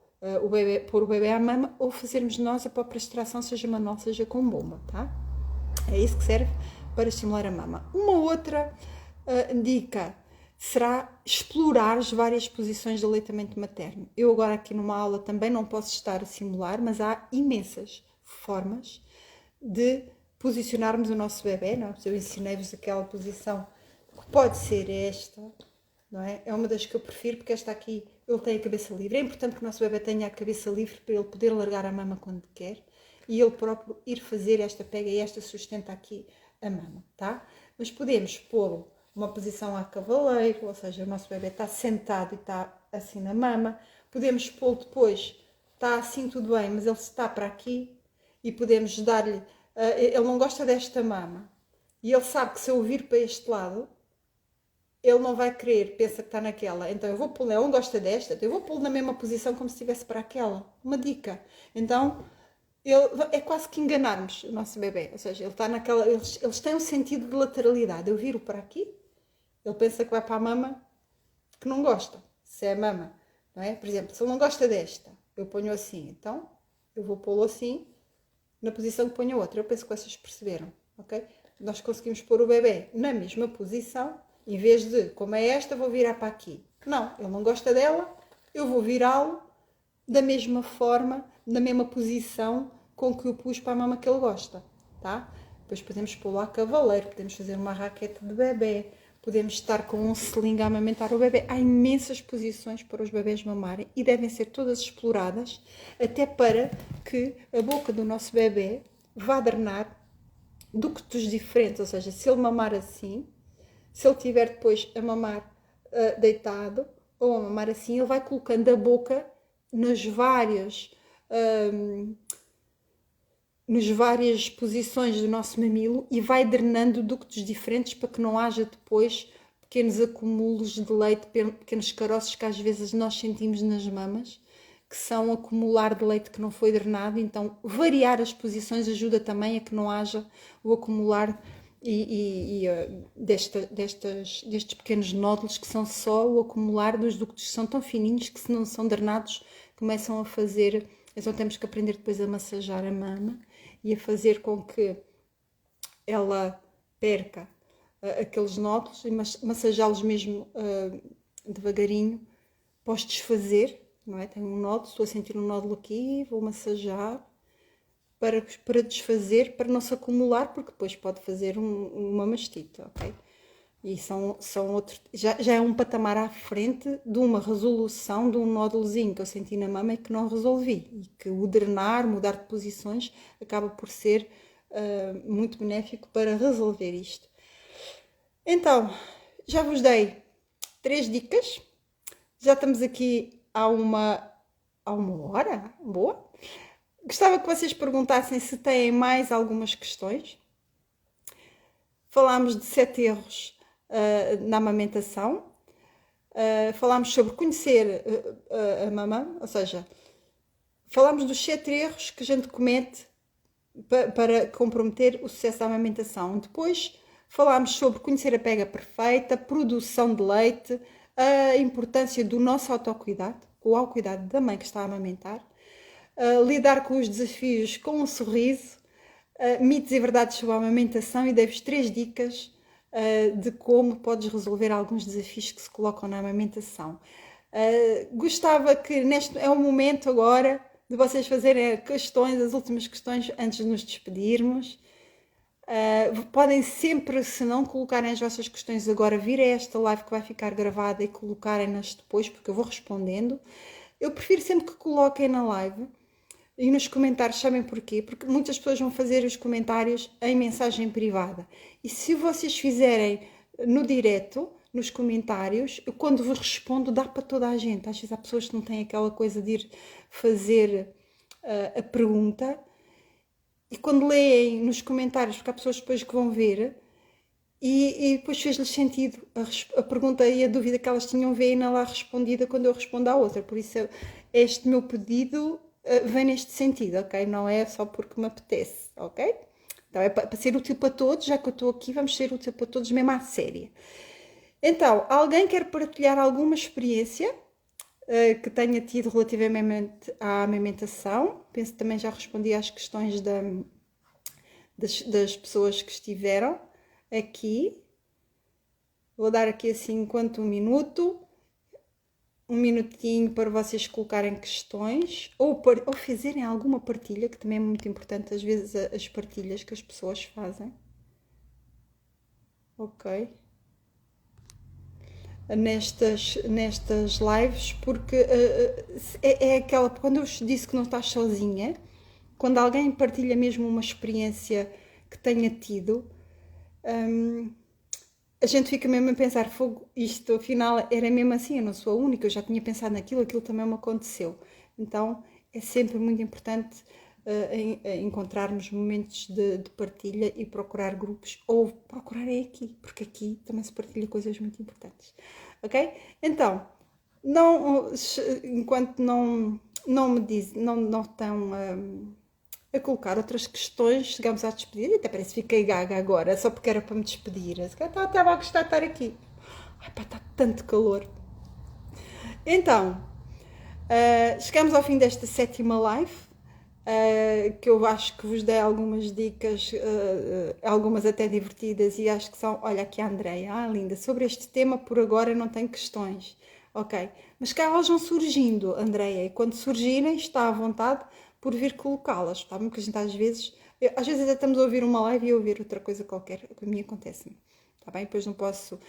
pôr o bebê à mama ou fazermos nós a própria extração, seja manual, seja com bomba, tá? É isso que serve para estimular a mama. Uma outra dica será explorar as várias posições de aleitamento materno. Eu agora aqui numa aula também não posso estar a simular, mas há imensas formas de posicionarmos o nosso bebê, não é? Eu ensinei-vos aquela posição que pode ser esta, não é? É uma das que eu prefiro, porque esta aqui ele tem a cabeça livre. É importante que o nosso bebê tenha a cabeça livre para ele poder largar a mama quando quer e ele próprio ir fazer esta pega e esta sustenta aqui a mama, tá? Mas podemos pô-lo numa posição a cavaleiro, ou seja, o nosso bebê está sentado e está assim na mama. Podemos pô-lo depois, está assim tudo bem, mas ele está para aqui e podemos dar-lhe... ele não gosta desta mama e ele sabe que se eu vir para este lado, ele não vai querer, pensa que está naquela. Então eu vou pô-lo, ele não gosta desta, então eu vou pô-lo na mesma posição como se estivesse para aquela. Uma dica. Então é quase que enganarmos o nosso bebê. Ou seja, ele está naquela. Eles têm um sentido de lateralidade. Eu viro para aqui, ele pensa que vai para a mama que não gosta. Se é a mama, não é? Por exemplo, se ele não gosta desta, eu ponho assim. Então eu vou pô-lo assim, na posição que ponho a outra. Eu penso que vocês perceberam, ok? Nós conseguimos pôr o bebê na mesma posição. Em vez de, como é esta, vou virar para aqui. Não, ele não gosta dela, eu vou virá-lo da mesma forma, na mesma posição com que eu pus para a mama que ele gosta, tá? Depois podemos pô-lo a cavaleiro, podemos fazer uma raquete de bebê, podemos estar com um selinho a amamentar o bebê. Há imensas posições para os bebés mamarem e devem ser todas exploradas, até para que a boca do nosso bebê vá drenar ductos diferentes, ou seja, se ele mamar assim, se ele estiver depois a mamar deitado ou a mamar assim, ele vai colocando a boca nas várias posições do nosso mamilo e vai drenando ductos diferentes para que não haja depois pequenos acúmulos de leite, pequenos caroços que às vezes nós sentimos nas mamas, que são acumular de leite que não foi drenado. Então variar as posições ajuda também a que não haja o acumular destes pequenos nódulos que são só o acumular dos ductos que são tão fininhos que, se não são drenados, começam a fazer. Então temos que aprender depois a massajar a mama e a fazer com que ela perca aqueles nódulos e massajá-los mesmo devagarinho para os desfazer, não é? Tenho um nódulo, estou a sentir um nódulo aqui, vou massajar para desfazer, para não se acumular, porque depois pode fazer uma mastite, ok? E são outros, já é um patamar à frente de uma resolução de um nódulozinho que eu senti na mama e que não resolvi. E que o drenar, mudar de posições, acaba por ser muito benéfico para resolver isto. Então, já vos dei 3 dicas. Já estamos aqui há uma hora, boa. Gostava que vocês perguntassem se têm mais algumas questões. Falámos de 7 erros na amamentação. Falámos sobre conhecer a mama, ou seja, falámos dos 7 erros que a gente comete para comprometer o sucesso da amamentação. Depois falámos sobre conhecer a pega perfeita, produção de leite, a importância do nosso autocuidado, o autocuidado da mãe que está a amamentar, lidar com os desafios com um sorriso, mitos e verdades sobre a amamentação, e dei-vos 3 dicas de como podes resolver alguns desafios que se colocam na amamentação. Gostava que neste é o momento agora de vocês fazerem questões, as últimas questões antes de nos despedirmos. Podem sempre, se não colocarem as vossas questões agora, vir a esta live que vai ficar gravada e colocarem-nas depois, porque eu vou respondendo. Eu prefiro sempre que coloquem na live e nos comentários. Sabem porquê? Porque muitas pessoas vão fazer os comentários em mensagem privada. E se vocês fizerem no direto, nos comentários, eu quando vos respondo dá para toda a gente. Às vezes há pessoas que não têm aquela coisa de ir fazer a pergunta. E quando leem nos comentários, porque há pessoas depois que vão ver, e depois fez-lhes sentido a pergunta e a dúvida que elas tinham, veem lá respondida quando eu respondo à outra. Por isso este meu pedido vem neste sentido, ok? Não é só porque me apetece, ok? Então é para ser útil para todos, já que eu estou aqui, vamos ser útil para todos, mesmo à séria. Então, alguém quer partilhar alguma experiência que tenha tido relativamente à amamentação? Penso que também já respondi às questões das pessoas que estiveram aqui. Vou dar aqui assim enquanto um minuto. um minutinho para vocês colocarem questões ou fazerem alguma partilha, que também é muito importante, às vezes, as partilhas que as pessoas fazem. Ok? Nestas lives, porque é aquela, quando eu vos disse que não estás sozinha, quando alguém partilha mesmo uma experiência que tenha tido, a gente fica mesmo a pensar, fogo, isto afinal era mesmo assim, eu não sou a única, eu já tinha pensado naquilo, aquilo também me aconteceu. Então é sempre muito importante encontrarmos momentos de partilha e procurar grupos, ou procurar aqui, porque aqui também se partilha coisas muito importantes. Ok? Então, enquanto não me diz, não estão a colocar outras questões, chegamos à despedida, até parece que fiquei gaga agora, só porque era para me despedir. Estava a gostar de estar aqui. Ai pá, está tanto calor. Então, chegamos ao fim desta 7ª live, que eu acho que vos dei algumas dicas, algumas até divertidas, e acho que são, olha aqui a Andreia, linda, sobre este tema por agora não tenho questões, ok, mas que elas vão surgindo, Andreia, e quando surgirem está à vontade por vir colocá-las, tá? Porque a gente às vezes até estamos a ouvir uma live e a ouvir outra coisa qualquer, que a mim acontece-me, tá bem? Depois não posso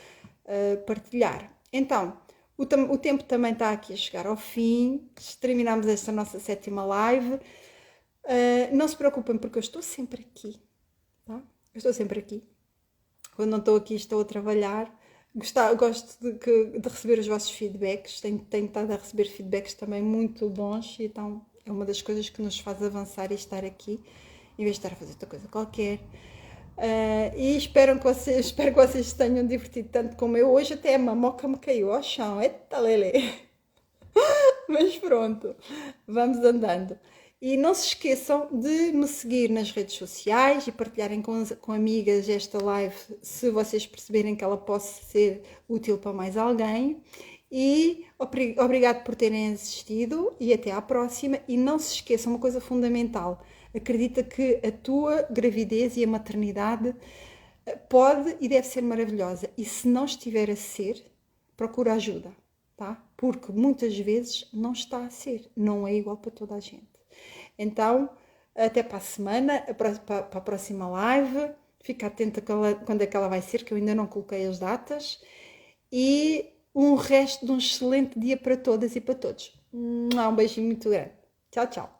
partilhar. Então, o tempo também está aqui a chegar ao fim, terminamos esta nossa 7ª live. Não se preocupem porque eu estou sempre aqui, tá? Eu estou sempre aqui. Quando não estou aqui estou a trabalhar. Gosto de receber os vossos feedbacks, tenho estado a receber feedbacks também muito bons, e então é uma das coisas que nos faz avançar e estar aqui, em vez de estar a fazer outra coisa qualquer. E espero que vocês se tenham divertido tanto como eu. Hoje até a mamoca me caiu ao chão, eita lelê! Mas pronto, vamos andando. E não se esqueçam de me seguir nas redes sociais e partilharem com amigas esta live, se vocês perceberem que ela possa ser útil para mais alguém. E obrigado por terem assistido e até à próxima. E não se esqueçam uma coisa fundamental: acredita que a tua gravidez e a maternidade pode e deve ser maravilhosa. E se não estiver a ser, procura ajuda, tá? Porque muitas vezes não está a ser, não é igual para toda a gente. Então, até para a semana, para a próxima live. Fica atenta quando é que ela vai ser, que eu ainda não coloquei as datas. E resto de um excelente dia para todas e para todos. Um beijinho muito grande. Tchau, tchau.